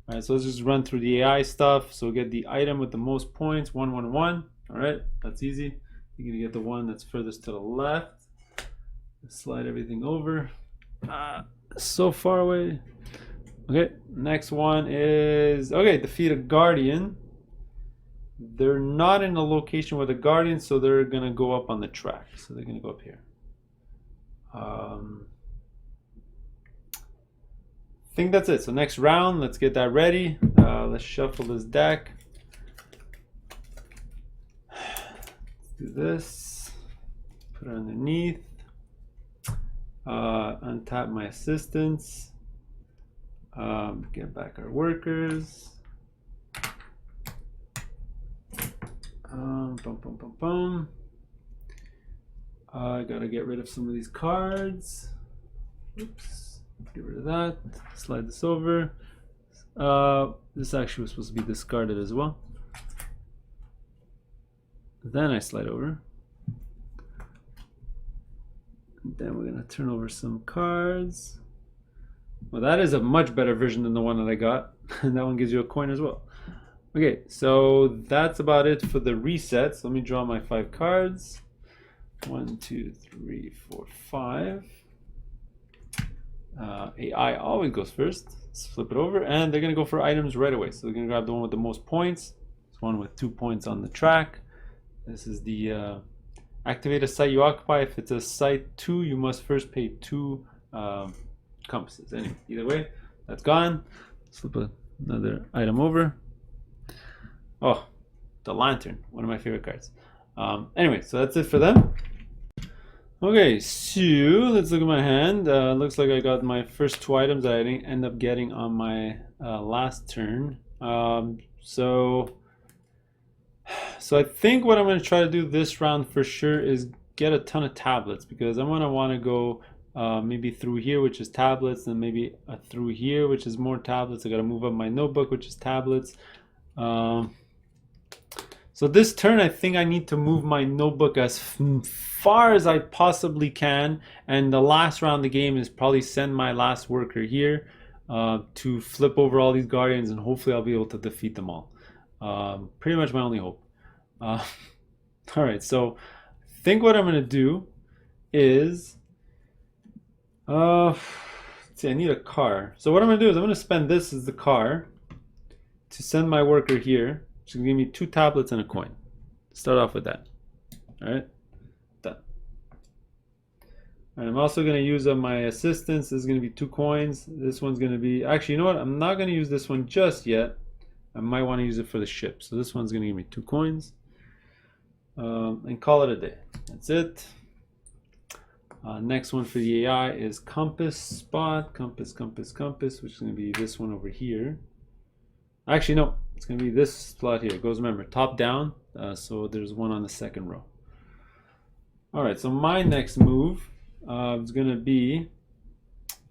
All right, so let's just run through the AI stuff. So we'll get the item with the most points, 111. All right, that's easy. You're gonna get the one that's furthest to the left. Slide everything over. So far away. Okay, next one is defeat a guardian. They're not in a location with a guardian, so they're gonna go up on the track. So they're gonna go up here. I think that's it. So next round, let's get that ready. Let's shuffle this deck. Let's do this. Put it underneath. Untap my assistants. Get back our workers. I gotta get rid of some of these cards. Oops, get rid of that. Slide this over. This actually was supposed to be discarded as well. Then I slide over. And then we're gonna turn over some cards. Well, that is a much better version than the one that I got. And that one gives you a coin as well. Okay, so that's about it for the resets. Let me draw my 5 cards. 1, 2, 3, 4, 5. AI always goes first. Let's flip it over, and they're gonna go for items right away. So they're gonna grab the one with the most points. This one with 2 points on the track. This is the activate a site you occupy. If it's a site 2, you must first pay 2 compasses. Anyway, either way, that's gone. Let's flip another item over. Oh, the lantern, one of my favorite cards. Anyway, so that's it for them. Okay, so let's look at my hand. Looks like I got my first 2 items that I didn't end up getting on my last turn. So I think what I'm going to try to do this round for sure is get a ton of tablets, because I'm going to want to go maybe through here, which is tablets, and maybe through here, which is more tablets. I got to move up my notebook, which is tablets. So this turn, I think I need to move my notebook as far as I possibly can. And the last round of the game is probably send my last worker here to flip over all these guardians, and hopefully I'll be able to defeat them all. Pretty much my only hope. All right, so I think what I'm going to do is... see, I need a car. So what I'm going to do is I'm going to spend this as the car to send my worker here. She's going to give me 2 tablets and a coin. Start off with that. All right, done. And I'm also going to use my assistants. This is going to be 2 coins. This one's going to be... Actually, you know what? I'm not going to use this one just yet. I might want to use it for the ship. So this one's going to give me 2 coins. And call it a day. That's it. Next one for the AI is compass spot. Compass, which is going to be this one over here. Actually, no. It's going to be this slot here. It goes, remember, top down. So there's one on the second row. All right, so my next move is going to be...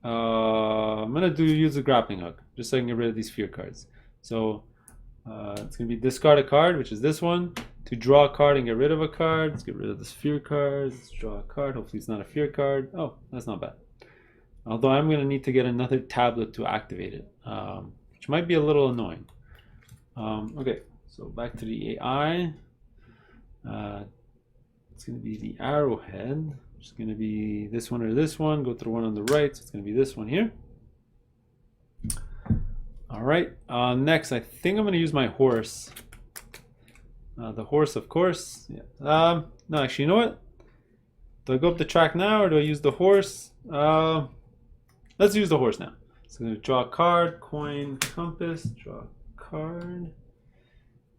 I'm going to use a grappling hook, just so I can get rid of these fear cards. So it's going to be discard a card, which is this one, to draw a card and get rid of a card. Let's get rid of this fear card. Let's draw a card. Hopefully it's not a fear card. Oh, that's not bad. Although I'm going to need to get another tablet to activate it, which might be a little annoying. Okay, so back to the AI. It's going to be the arrowhead, which is going to be this one or this one. Go to the one on the right, so it's going to be this one here. All right, next I think I'm going to use my horse. The horse, of course. Yeah. No, actually, you know what? Do I go up the track now, or do I use the horse? Let's use the horse now. So I'm going to draw a card, coin, compass, draw a card,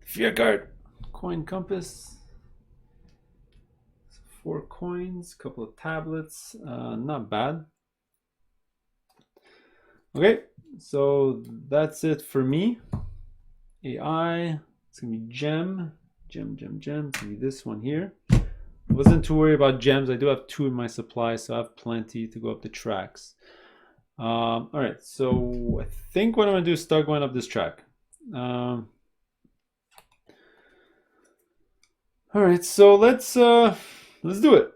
fear card, coin, compass, 4 coins, couple of tablets, not bad. Okay, so that's it for me. AI, it's gonna be gem. It's gonna be this one here. I wasn't too worried about gems. I do have 2 in my supply, so I have plenty to go up the tracks. All right, so I think what I'm gonna do is start going up this track. All right, so let's do it.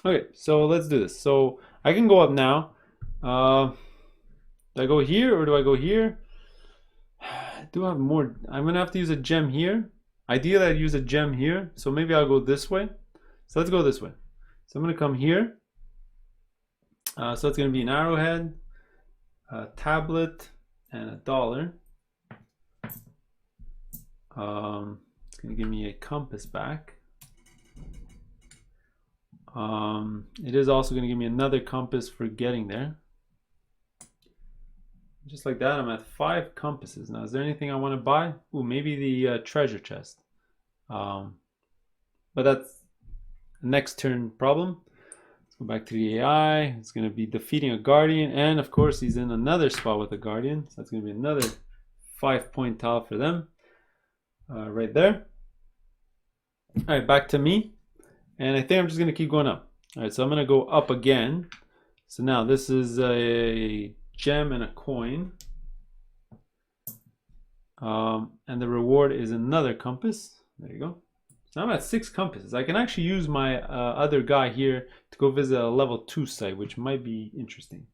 Okay, so let's do this. So I can go up now. Do I go here or do I go here? I do have more. I'm gonna have to use a gem here. Ideally, I'd use a gem here. So maybe I'll go this way. So let's go this way. So I'm gonna come here. So it's gonna be an arrowhead, a tablet, and a dollar. It's gonna give me a compass back. It is also gonna give me another compass for getting there. Just like that, I'm at 5 compasses. Now, is there anything I want to buy? Ooh, maybe the treasure chest. But that's next turn problem. Let's go back to the AI. It's going to be defeating a guardian. And of course, he's in another spot with a guardian. So that's going to be another 5-point tile for them. Right there. All right, back to me. And I think I'm just going to keep going up. All right, so I'm going to go up again. So now this is a gem and a coin. And the reward is another compass. There you go. So I'm at 6 compasses. I can actually use my other guy here to go visit a level 2 site, which might be interesting.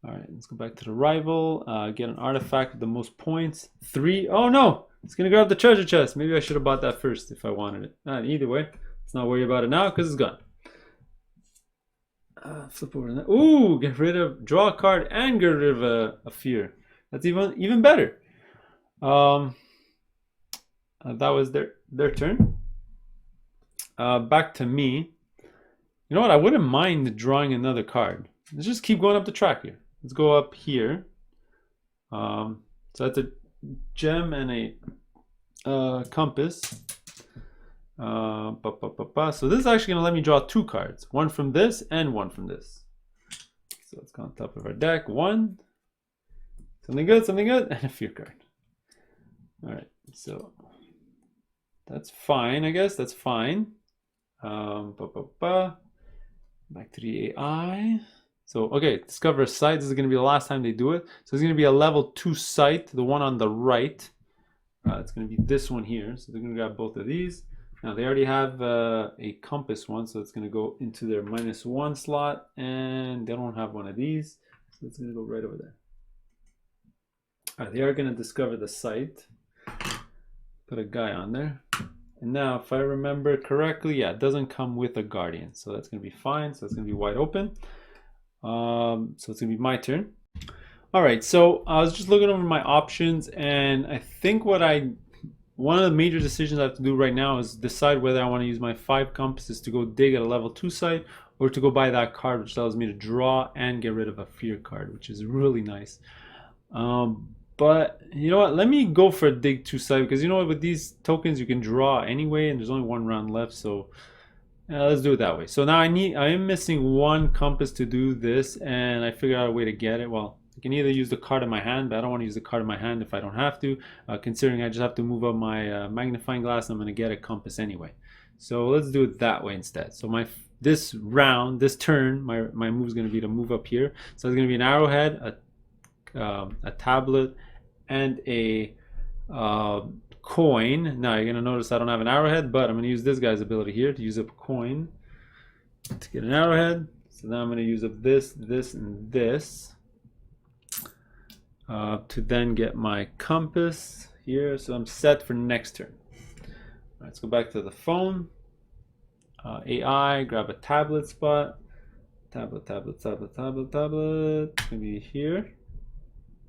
All right, let's go back to the rival. Get an artifact with the most points. 3. Oh no! It's gonna grab the treasure chest. Maybe I should have bought that first if I wanted it. Either way, let's not worry about it now because it's gone. Flip over that. Ooh, get rid of, draw a card and get rid of a fear. That's even better. That was their turn. Back to me. You know what? I wouldn't mind drawing another card. Let's just keep going up the track here. Let's go up here. So that's a gem and a compass. So this is actually going to let me draw 2 cards. One from this and one from this. So let's go on top of our deck. 1. Something good, and a fear card. All right, so that's fine, I guess. That's fine. Back to the AI. So, okay, discover a site. This is going to be the last time they do it. So it's going to be a level 2 site, the one on the right. It's going to be this one here. So they're going to grab both of these. Now they already have a compass one, so it's going to go into their -1 slot, and they don't have one of these, so it's going to go right over there. All right, they are going to discover the site. Put a guy on there. And now, if I remember correctly, yeah, it doesn't come with a guardian, so that's going to be fine. So it's going to be wide open. So it's going to be my turn. All right, so I was just looking over my options, and I think one of the major decisions I have to do right now is decide whether I want to use my 5 compasses to go dig at a level 2 site, or to go buy that card, which allows me to draw and get rid of a fear card, which is really nice. But you know what? Let me go for a dig 2 site, because you know what? With these tokens, you can draw anyway, and there's only 1 round left, so let's do it that way. So now I am missing 1 compass to do this, and I figured out a way to get it. Well, I can either use the card in my hand, but I don't want to use the card in my hand if I don't have to, considering I just have to move up my magnifying glass, and I'm going to get a compass anyway. So let's do it that way instead. So this turn, my move is going to be to move up here. So it's going to be an arrowhead, a tablet, and a coin. Now you're going to notice I don't have an arrowhead, but I'm going to use this guy's ability here to use up a coin to get an arrowhead. So now I'm going to use up this, and this. To then get my compass here, so I'm set for next turn. All right, let's go back to the phone. AI, grab a tablet spot. Tablet. It's gonna be here.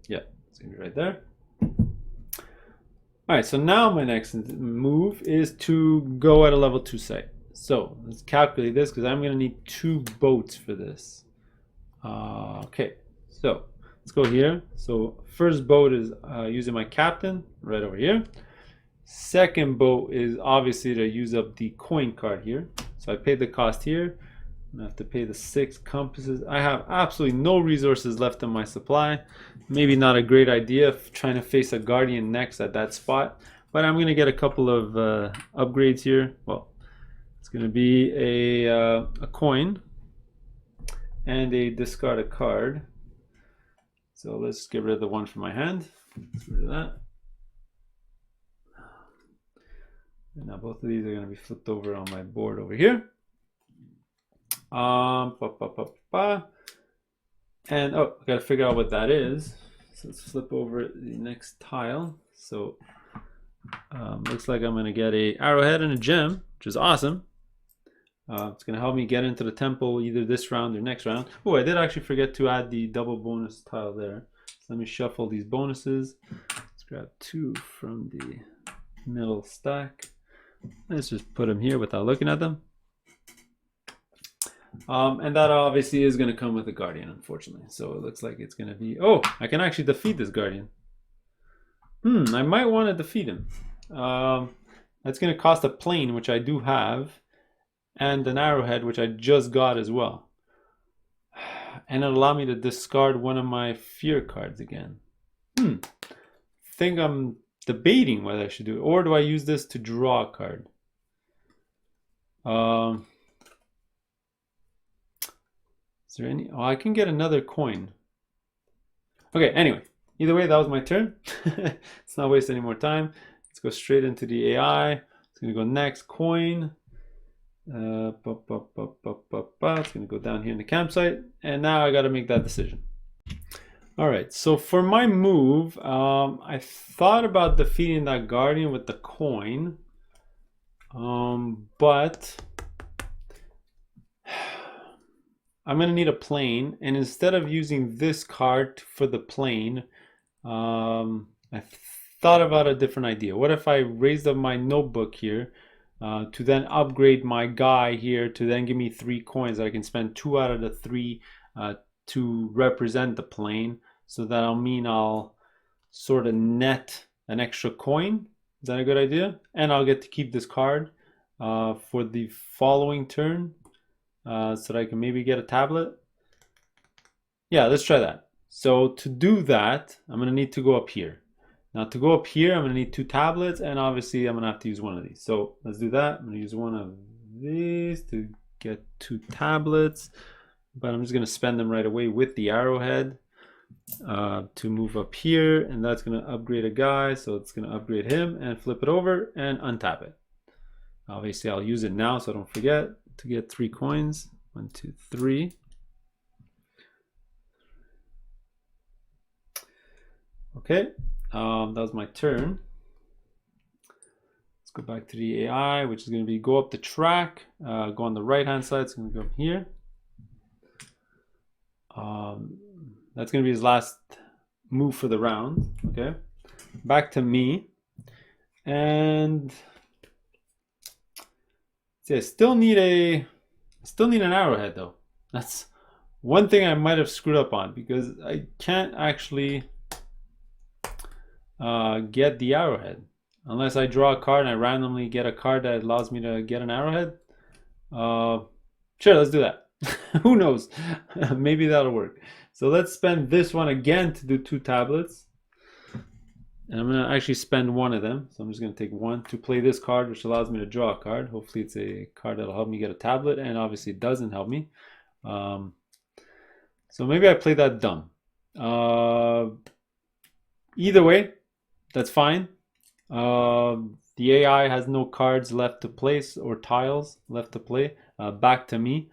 Yeah, it's gonna be right there. All right, so now my next move is to go at a level 2 site. So let's calculate this, because I'm gonna need 2 boats for this. Okay, so let's go here. So first boat is using my captain right over here. Second boat is obviously to use up the coin card here. So I paid the cost here. I have to pay the 6 compasses. I have absolutely no resources left in my supply. Maybe not a great idea trying to face a guardian next at that spot. But I'm going to get a couple of upgrades here. Well, it's going to be a coin and a discard a card. So let's get rid of the one from my hand. Let's get rid of that. And now both of these are going to be flipped over on my board over here. And oh, I got to figure out what that is. So let's flip over the next tile. So looks like I'm going to get a arrowhead and a gem, which is awesome. It's going to help me get into the temple either this round or next round. Oh, I did actually forget to add the double bonus tile there. So let me shuffle these bonuses. Let's grab 2 from the middle stack. Let's just put them here without looking at them. And that obviously is going to come with a guardian, unfortunately. So it looks like it's going to be... Oh, I can actually defeat this guardian. I might want to defeat him. That's going to cost a plane, which I do have, and an arrowhead, which I just got as well. And it'll allow me to discard one of my fear cards again. Think I'm debating whether I should do it, or do I use this to draw a card? Is there any? Oh, I can get another coin. Okay, anyway, either way, that was my turn. Let's not waste any more time. Let's go straight into the AI. It's going to go next, coin. It's going to go down here in the campsite. And now I got to make that decision. All right, so for my move, I thought about defeating that guardian with the coin. But I'm going to need a plane. And instead of using this card for the plane, I thought about a different idea. What if I raised up my notebook here to then upgrade my guy here to then give me 3 coins that I can spend 2 out of the 3 to represent the plane, so that'll mean I'll sort of net an extra coin. Is that a good idea? And I'll get to keep this card for the following turn so that I can maybe get a tablet. Yeah, let's try that. So to do that, I'm going to need to go up here. Now to go up here, I'm going to need 2 tablets, and obviously I'm going to have to use one of these. So let's do that. I'm going to use one of these to get 2 tablets, but I'm just going to spend them right away with the arrowhead to move up here, and that's going to upgrade a guy, so it's going to upgrade him and flip it over and untap it. Obviously, I'll use it now so I don't forget to get 3 coins. 1, 2, 3. Okay, that was my turn. Let's go back to the AI, which is going to be go up the track, go on the right hand side. It's going to go here. That's going to be his last move for the round. Okay, back to me, and see, I still need an arrowhead though. That's one thing I might have screwed up on, because I can't actually get the arrowhead unless I draw a card and I randomly get a card that allows me to get an arrowhead. Sure, let's do that. Who knows? Maybe that'll work. So let's spend this one again to do 2 tablets, and I'm gonna actually spend 1 of them. So I'm just gonna take 1 to play this card, which allows me to draw a card. Hopefully it's a card that'll help me get a tablet, and obviously it doesn't help me. So maybe I played that dumb. Either way, that's fine. The AI has no cards left to place or tiles left to play. Back to me.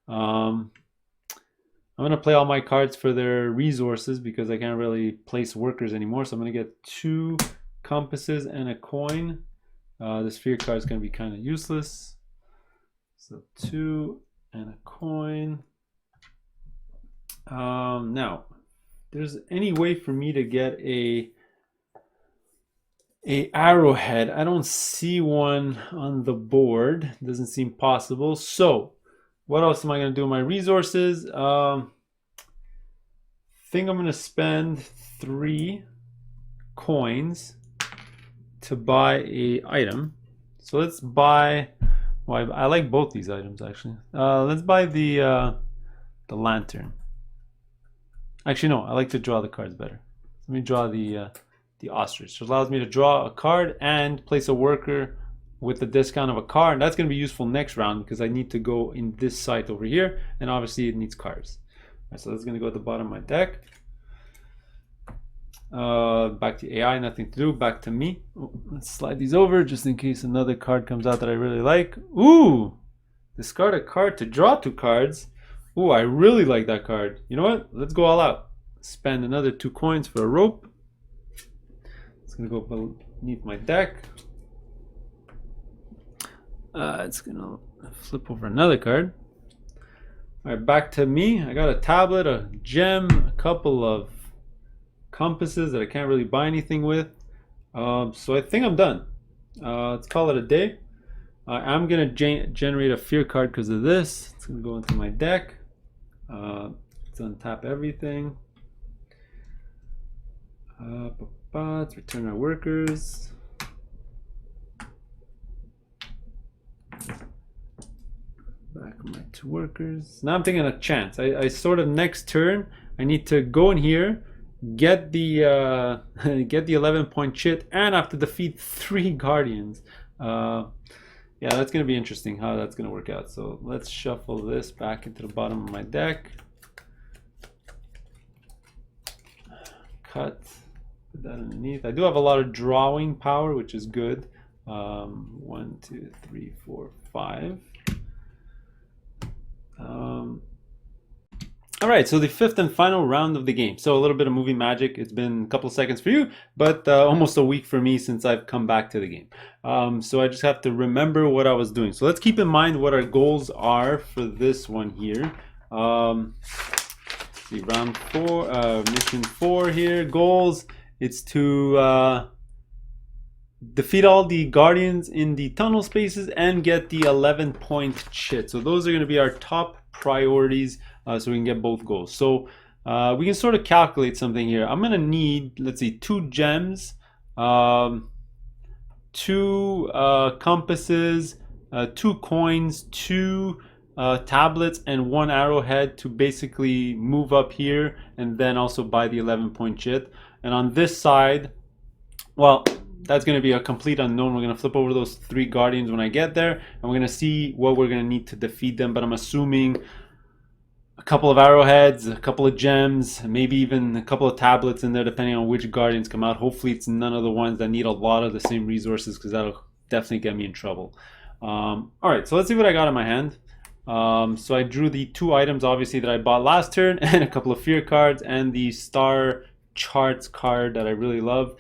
I'm going to play all my cards for their resources because I can't really place workers anymore. So I'm going to get 2 compasses and a coin. The sphere card is going to be kind of useless. So 2 and a coin. Now, if there's any way for me to get a arrowhead. I don't see one on the board. Doesn't seem possible. So what else am I going to do with my resources? Think I'm going to spend 3 coins to buy a item. So let's buy, well, I like both these items actually. Let's buy the lantern. Actually no, I like to draw the cards better. Let me draw the ostrich. It allows me to draw a card and place a worker with the discount of a card, and that's going to be useful next round because I need to go in this site over here, and obviously it needs cards. Right, so that's going to go at the bottom of my deck. Back to AI, nothing to do. Back to me. Oh, let's slide these over just in case another card comes out that I really like. Ooh, discard a card to draw 2 cards. Ooh, I really like that card. You know what? Let's go all out. Spend another 2 coins for a rope. It's gonna go beneath my deck. It's gonna flip over another card. All right, back to me. I got a tablet, a gem, a couple of compasses that I can't really buy anything with. So I think I'm done. Let's call it a day. I'm gonna generate a fear card because of this. It's gonna go into my deck. Let's untap everything. Let's return our workers. Back my 2 workers. Now I'm taking a chance. I sort of next turn I need to go in here, get the get the 11-point chit, and I have to defeat 3 guardians. Yeah, that's gonna be interesting how that's gonna work out. So let's shuffle this back into the bottom of my deck. Cut. Put that underneath. I do have a lot of drawing power, which is good. 1, 2, 3, 4, 5. All right, so the 5th and final round of the game. So a little bit of movie magic. It's been a couple of seconds for you, but almost a week for me since I've come back to the game. So I just have to remember what I was doing. So let's keep in mind what our goals are for this one here. See, round 4, mission 4 here. Goals. It's to defeat all the guardians in the tunnel spaces and get the 11-point chit. So those are going to be our top priorities, so we can get both goals. So we can sort of calculate something here. I'm going to need, let's see, 2 gems, 2 compasses, 2 coins, 2 tablets, and 1 arrowhead to basically move up here and then also buy the 11-point chit. And on this side, well, that's going to be a complete unknown. We're going to flip over those 3 Guardians when I get there, and we're going to see what we're going to need to defeat them. But I'm assuming a couple of arrowheads, a couple of gems, maybe even a couple of tablets in there, depending on which Guardians come out. Hopefully it's none of the ones that need a lot of the same resources, because that'll definitely get me in trouble. Alright, so let's see what I got in my hand. So I drew the 2 items, obviously, that I bought last turn, and a couple of fear cards, and the star charts card that I really love.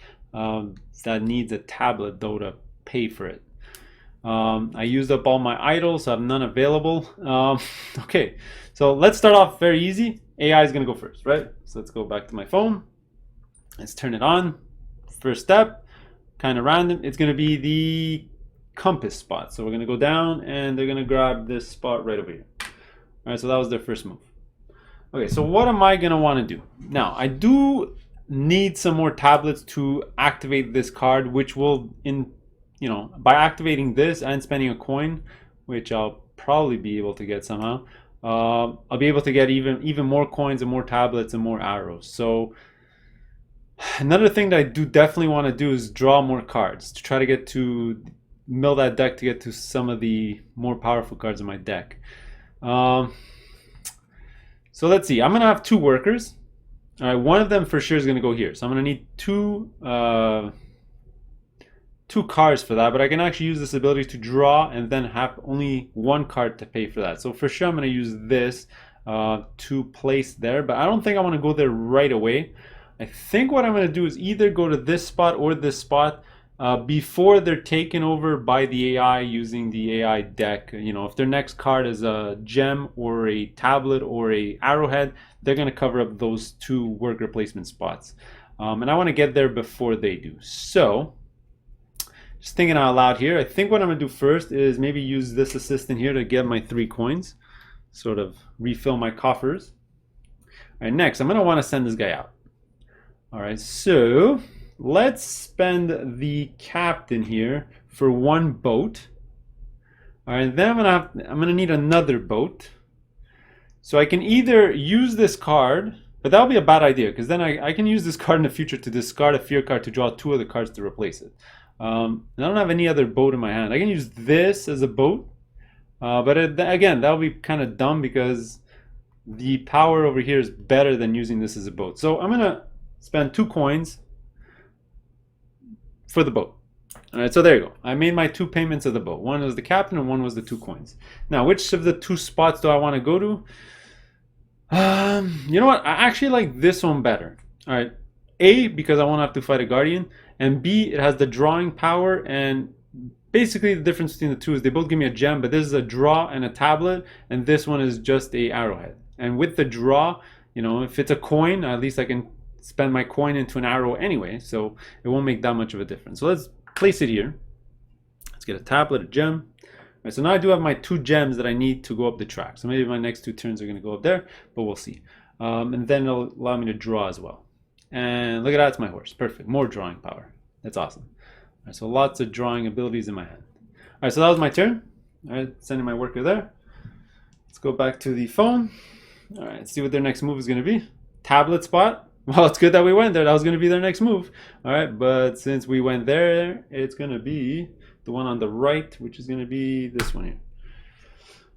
That needs a tablet, though, to pay for it. I used up all my idols, so I have none available. Okay, so let's start off very easy. AI is going to go first, right? So let's go back to my phone. Let's turn it on. First step, kind of random. It's going to be the compass spot. So we're going to go down, and they're going to grab this spot right over here. All right, so that was their first move. Okay, so what am I going to want to do? Now, I do need some more tablets to activate this card, which will, by activating this and spending a coin, which I'll probably be able to get somehow, I'll be able to get even more coins and more tablets and more arrows. So another thing that I do definitely want to do is draw more cards to try to get to mill that deck to get to some of the more powerful cards in my deck. So let's see. I'm going to have 2 workers. All right, one of them for sure is going to go here. So I'm going to need 2 cards for that, but I can actually use this ability to draw and then have only 1 card to pay for that. So for sure I'm going to use this to place there, but I don't think I want to go there right away. I think what I'm going to do is either go to this spot or this spot before they're taken over by the AI using the AI deck. If their next card is a gem or a tablet or a arrowhead, they're going to cover up those 2 worker placement spots. And I want to get there before they do. So just thinking out loud here, I think what I'm going to do first is maybe use this assistant here to get my 3 coins, sort of refill my coffers. All right, next I'm going to want to send this guy out. All right, so let's spend the captain here for 1 boat. All right, then I'm gonna need another boat. So I can either use this card, but that'll be a bad idea, because then I can use this card in the future to discard a fear card to draw 2 other cards to replace it. And I don't have any other boat in my hand. I can use this as a boat, but again, that'll be kind of dumb because the power over here is better than using this as a boat. So I'm gonna spend 2 coins for the boat. All right, so there you go. I made my 2 payments of the boat. One was the captain and one was the 2 coins. Now, which of the 2 spots do I want to go to? You know what? I actually like this one better. All right, A, because I won't have to fight a guardian, and B, it has the drawing power. And basically the difference between the 2 is they both give me a gem, but this is a draw and a tablet, and this one is just a arrowhead. And with the draw, if it's a coin, at least I can spend my coin into an arrow anyway, so it won't make that much of a difference. So let's place it here. Let's get a tablet, a gem. All right, so now I do have my 2 gems that I need to go up the track. So maybe my next 2 turns are going to go up there, but we'll see. And then it'll allow me to draw as well. And look at that, it's my horse. Perfect. More drawing power. That's awesome. All right, so lots of drawing abilities in my hand. All right, so that was my turn. All right, sending my worker there. Let's go back to the phone. All right, let's see what their next move is going to be. Tablet spot. Well, it's good that we went there. That was going to be their next move. All right, but since we went there, it's going to be the one on the right, which is going to be this one here.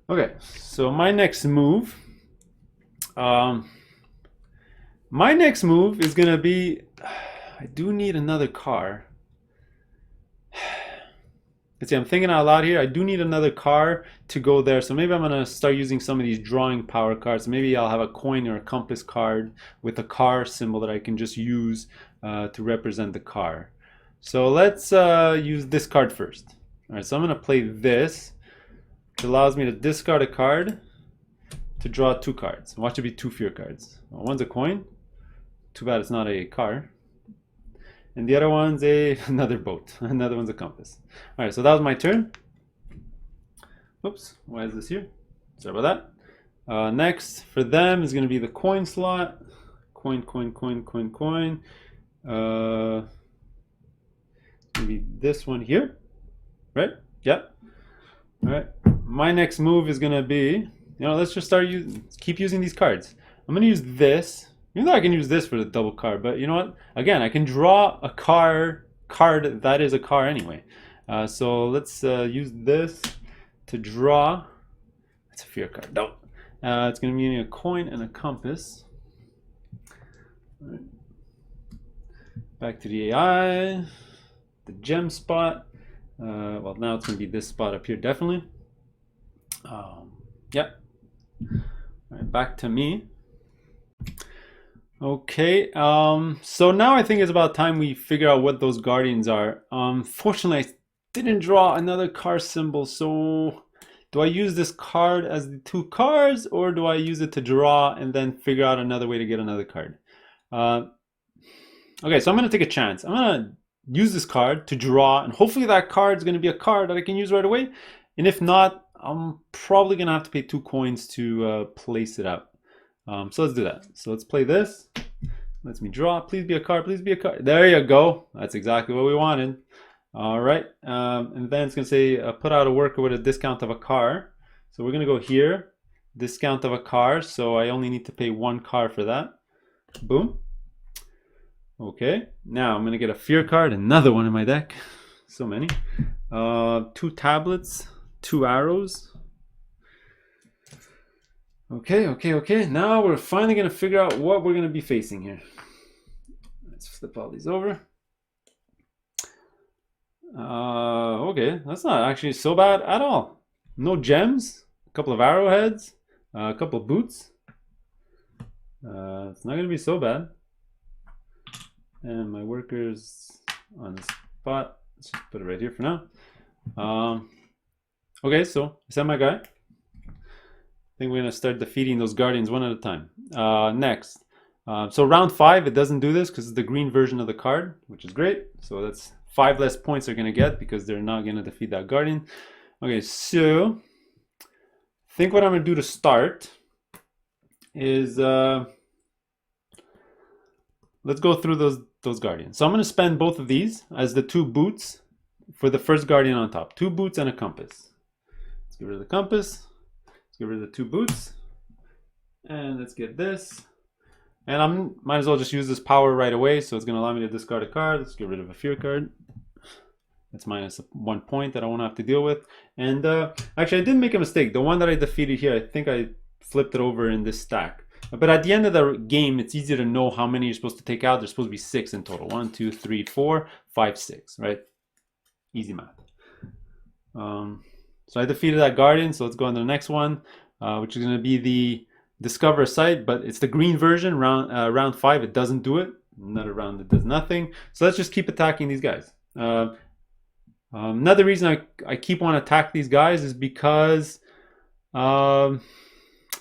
Okay, so my next move is going to be, I do need another car. Let's see, I'm thinking out loud here. I do need another car to go there. So maybe I'm going to start using some of these drawing power cards. Maybe I'll have a coin or a compass card with a car symbol that I can just use to represent the car. So let's use this card first. All right, so I'm going to play this, which allows me to discard a card to draw 2 cards. Watch it be 2 fear cards. Well, one's a coin. Too bad it's not a car. And the other one's another boat. Another one's a compass. All right, so that was my turn. Oops, why is this here? Sorry about that. Next for them is going to be the coin slot. Coin. Maybe this one here, right? Yep. All right. My next move is going to be, let's just keep using these cards. I'm going to use this. Even though I can use this for the double card, but you know what? Again, I can draw a card card that is a car anyway. So let's use this to draw. It's a fear card. No. It's going to be a coin and a compass. All right. Back to the AI. The gem spot. Well, now it's going to be this spot up here, definitely. Yep. All right, back to me. Okay, so now I think it's about time we figure out what those guardians are. Fortunately, I didn't draw another car symbol, so do I use this card as the two cards, or do I use it to draw and then figure out another way to get another card? Okay, so I'm going to take a chance. I'm going to use this card to draw, and hopefully that card is going to be a card that I can use right away. And if not, I'm probably going to have to pay 2 coins to place it out. So let's do that. So let's play this. Let's me draw. Please be a card. Please be a card. There you go. That's exactly what we wanted. All right. And then it's going to say put out a worker with a discount of a car. So we're going to go here. Discount of a car. So I only need to pay 1 car for that. Boom. Okay. Now I'm going to get a fear card. Another one in my deck. So many. 2 tablets. 2 arrows. Okay. Now we're finally going to figure out what we're going to be facing here. Let's flip all these over. Okay, that's not actually so bad at all. No gems, a couple of arrowheads, a couple of boots. It's not going to be so bad. And my workers on the spot. Let's just put it right here for now. Okay, so I sent my guy. I think we're going to start defeating those guardians one at a time. Next. So round 5, it doesn't do this because it's the green version of the card, which is great. So that's 5 less points they're going to get because they're not going to defeat that guardian. Okay, so I think what I'm going to do to start is let's go through those guardians. So I'm going to spend both of these as the 2 boots for the first guardian on top. 2 boots and a compass. Let's get rid of the compass. Get rid of the 2 boots, and let's get this. And I might as well just use this power right away, so it's going to allow me to discard a card. Let's get rid of a fear card. That's minus 1 point that I won't have to deal with. And actually, I did make a mistake. The one that I defeated here, I think I flipped it over in this stack. But at the end of the game, it's easier to know how many you're supposed to take out. There's supposed to be 6 in total. 1, 2, 3, 4, 5, 6, right? Easy math. So I defeated that guardian, so let's go on to the next one, which is going to be the discover site, but it's the green version. Round 5, it doesn't do it. Another round, it does nothing. So let's just keep attacking these guys. Another reason I keep on attack these guys is because I'm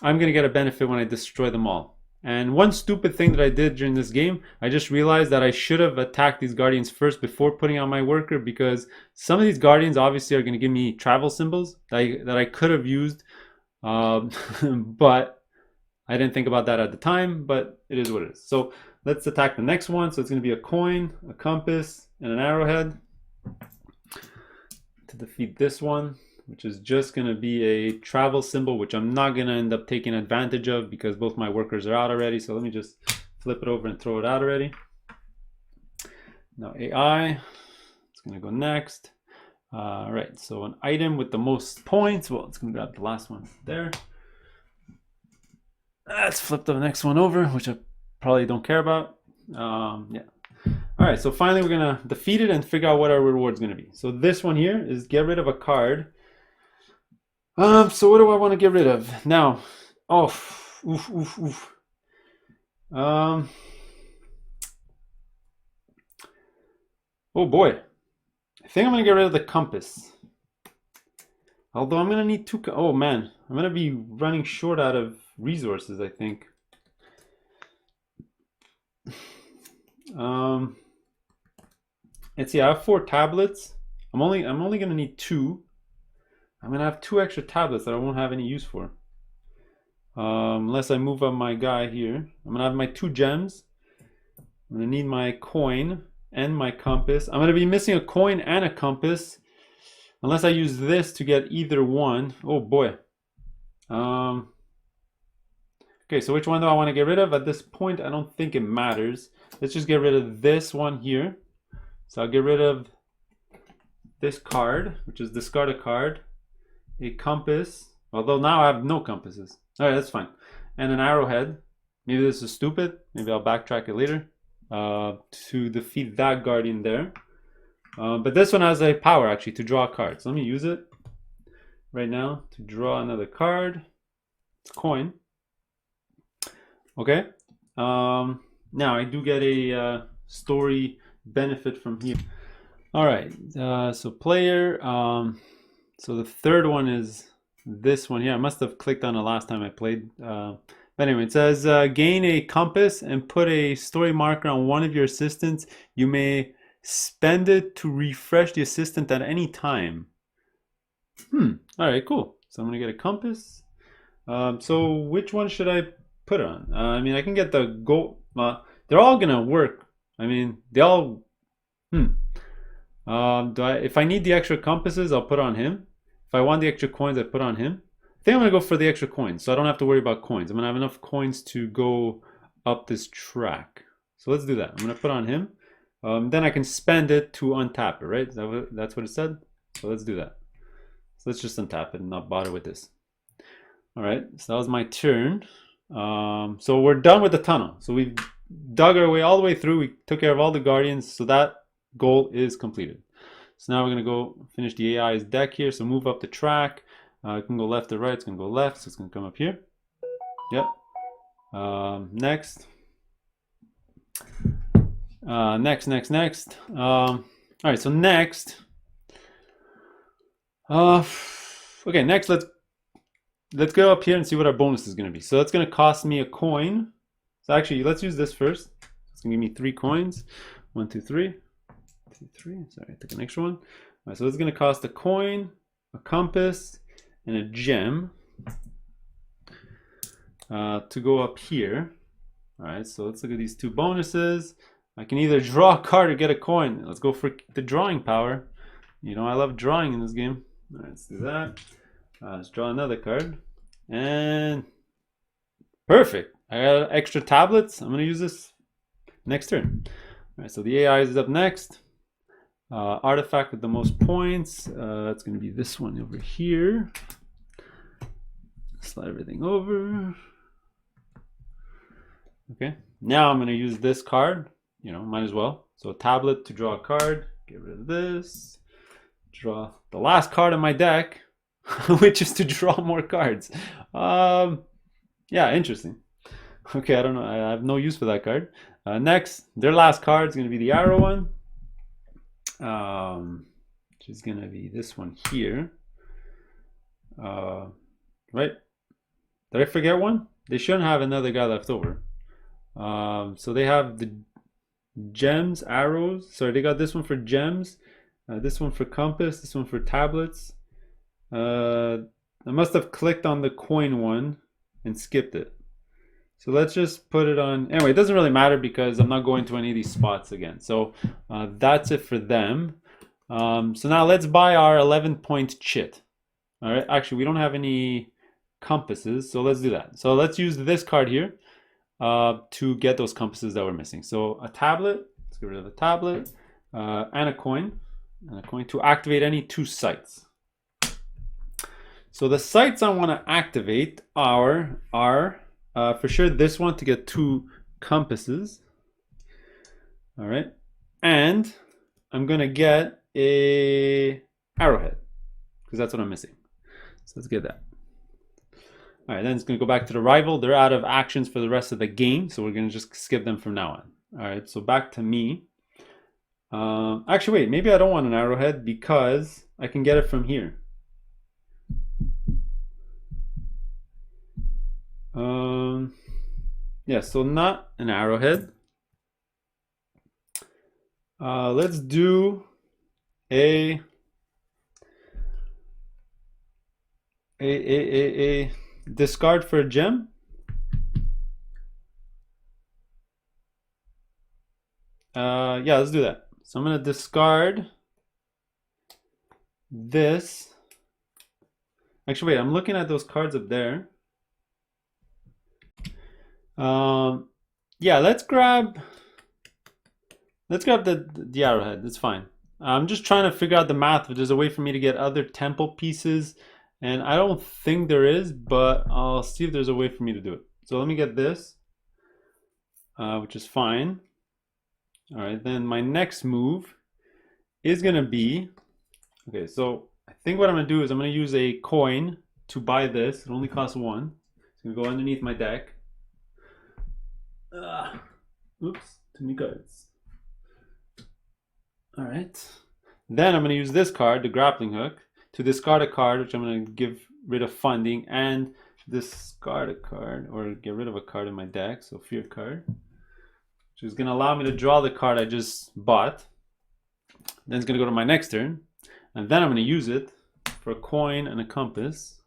going to get a benefit when I destroy them all. And one stupid thing that I did during this game, I just realized that I should have attacked these guardians first before putting on my worker, because some of these guardians obviously are going to give me travel symbols that I could have used, but I didn't think about that at the time, but it is what it is. So let's attack the next one. So it's going to be a coin, a compass, and an arrowhead to defeat this one, which is just going to be a travel symbol, which I'm not going to end up taking advantage of because both my workers are out already. So let me just flip it over and throw it out already. Now AI, it's going to go next. All right, so an item with the most points. Well, it's going to grab the last one there. Let's flip the next one over, which I probably don't care about. Yeah. All right, so finally we're going to defeat it and figure out what our reward is going to be. So this one here is get rid of a card. So what do I want to get rid of now? Oh, oof. Oh boy, I think I'm gonna get rid of the compass. Although I'm gonna need 2. Oh man, I'm gonna be running short out of resources, I think. Let's see. I have 4 tablets. I'm only gonna need 2. I'm gonna have 2 extra tablets that I won't have any use for, unless I move up my guy here. I'm gonna have my 2 gems. I'm gonna need my coin and my compass. I'm gonna be missing a coin and a compass, unless I use this to get either one. Oh boy. Okay, so which one do I want to get rid of? At this point, I don't think it matters. Let's just get rid of this one here. So I'll get rid of this card, which is discard a card, a compass, although now I have no compasses. All right, that's fine. And an arrowhead. Maybe this is stupid. Maybe I'll backtrack it later to defeat that guardian there. But this one has a power actually to draw a card. So let me use it right now to draw another card. It's a coin. Okay. Now I do get a story benefit from here. All right. So player. So the third one is this one here. I must have clicked on it last time I played. But anyway, it says gain a compass and put a story marker on one of your assistants. You may spend it to refresh the assistant at any time. All right, cool. So I'm gonna get a compass. So which one should I put it on? I mean, I can get the gold. They're all gonna work. I mean, they all. If I need the extra compasses, I'll put on him. If I want the extra coins, I put on him. I think I'm gonna go for the extra coins, so I don't have to worry about coins. I'm gonna have enough coins to go up this track. So let's do that. I'm gonna put on him. Then I can spend it to untap it, right? That's what it said? So let's do that. So let's just untap it and not bother with this. All right, so that was my turn. So we're done with the tunnel. So we've dug our way all the way through. We took care of all the guardians, so that goal is completed. So now we're gonna go finish the AI's deck here. So move up the track. It can go left or right. It's gonna go left, so it's gonna come up here. Yep. Next. Next. All right, so next. Okay, next let's go up here and see what our bonus is gonna be. So that's gonna cost me a coin. So actually, let's use this first. It's gonna give me 3 coins. 1, 2, 3. 2, 3. Sorry, I took an extra one. All right, so it's gonna cost a coin, a compass, and a gem to go up here. All right, so let's look at these 2 bonuses. I can either draw a card or get a coin. Let's go for the drawing power. You know, I love drawing in this game. All right, let's do that. Let's draw another card. And perfect. I got extra tablets. I'm going to use this next turn. All right, so the AI is up next. Artifact with the most points. That's going to be this one over here. Slide everything over. Okay. Now I'm going to use this card. You know, might as well. So a tablet to draw a card. Get rid of this. Draw the last card in my deck, which is to draw more cards. Yeah, interesting. Okay, I don't know. I have no use for that card. Next, their last card is going to be the arrow one, which is going to be this one here. Right? Did I forget one? They shouldn't have another guy left over. So they have the gems, arrows. Sorry, they got this one for gems, this one for compass, this one for tablets. I must have clicked on the coin one and skipped it. So let's just put it on. Anyway, it doesn't really matter because I'm not going to any of these spots again. So that's it for them. So now let's buy our 11-point chit. All right, actually we don't have any compasses, so let's do that. So let's use this card here to get those compasses that we're missing. So a tablet, let's get rid of a tablet, and a coin to activate any 2 sites. So the sites I want to activate are for sure this one to get 2 compasses. All right, and I'm gonna get a arrowhead because that's what I'm missing. So let's get that. All right, then it's gonna go back to the rival. They're out of actions for the rest of the game, so we're gonna just skip them from now on. All right, so back to me. Actually, wait, maybe I don't want an arrowhead because I can get it from here. Yeah, so not an arrowhead. Let's do a discard for a gem. Yeah, let's do that. So I'm gonna discard this. Actually, wait, I'm looking at those cards up there. Yeah, let's grab Let's grab the arrowhead. That's fine. I'm just trying to figure out the math if there's a way for me to get other temple pieces. And I don't think there is, but I'll see if there's a way for me to do it. So let me get this, which is fine. All right, then my next move is gonna be, okay, so I think what I'm gonna do is I'm gonna use a coin to buy this. It only costs 1. It's gonna go underneath my deck. Oops, too many cards. All right. Then I'm going to use this card, the grappling hook, to discard a card, which I'm going to give rid of funding, and discard a card, or get rid of a card in my deck, so fear card, which is going to allow me to draw the card I just bought. Then it's going to go to my next turn, and then I'm going to use it for a coin and a compass.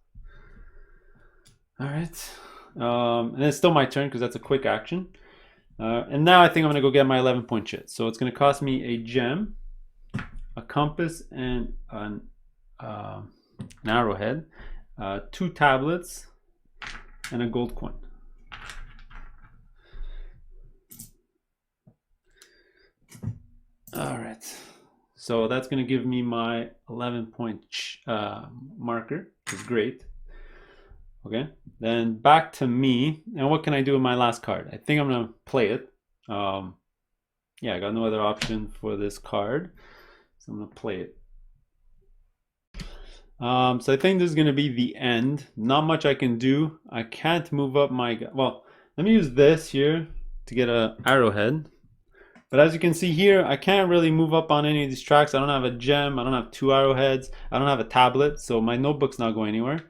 All right. And it's still my turn because that's a quick action. And now I think I'm going to go get my 11-point chit. So it's going to cost me a gem, a compass, and an arrowhead, 2 tablets, and a gold coin. All right. So that's going to give me my 11-point marker, which is great. Okay, then back to me. And what can I do with my last card? I think I'm gonna play it. Yeah, I got no other option for this card, so I'm gonna play it. So I think this is gonna be the end. Not much I can do. I can't move up my, well, let me use this here to get a arrowhead. But as you can see here, I can't really move up on any of these tracks. I don't have a gem, I don't have 2 arrowheads, I don't have a tablet, so my notebook's not going anywhere.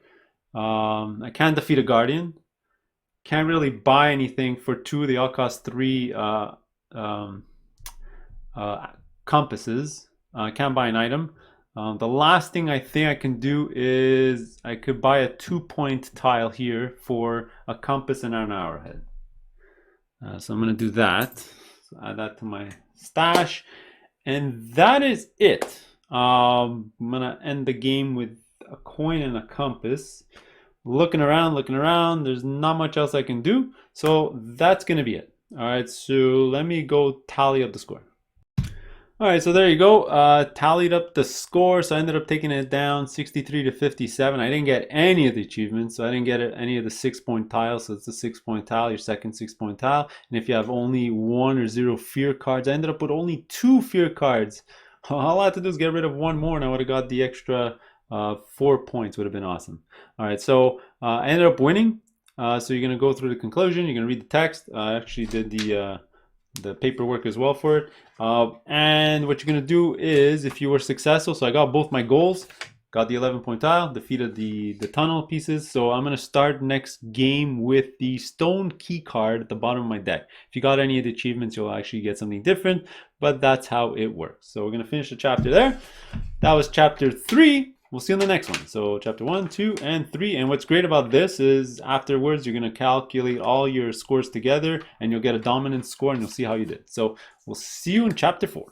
I can't defeat a guardian. Can't really buy anything for 2. They all cost 3 compasses. I can't buy an item. The last thing I think I can do is I could buy a 2-point tile here for a compass and an arrowhead. So I'm going to do that. So add that to my stash. And that is it. I'm going to end the game with a coin and a compass. Looking around, there's not much else I can do, so that's gonna be it. All right, so let me go tally up the score. All right, so there you go. Tallied up the score, so I ended up taking it down 63 to 57. I didn't get any of the achievements, so I didn't get any of the 6-point tiles. So it's a 6-point tile, your second 6-point tile. And if you have only 1 or 0 fear cards, I ended up with only 2 fear cards. All I had to do is get rid of 1 more, and I would have got the extra 4 points. Would have been awesome. All right, so I ended up winning. So you're gonna go through the conclusion. You're gonna read the text. I actually did the paperwork as well for it. And what you're gonna do is, if you were successful, so I got both my goals. Got the 11-point tile, defeated the tunnel pieces. So I'm gonna start next game with the stone key card at the bottom of my deck. If you got any of the achievements, you'll actually get something different, but that's how it works. So we're gonna finish the chapter there. That was chapter 3. We'll see you in the next one. So chapter 1, 2, and 3. And what's great about this is afterwards, you're gonna calculate all your scores together and you'll get a dominant score and you'll see how you did. So we'll see you in chapter 4.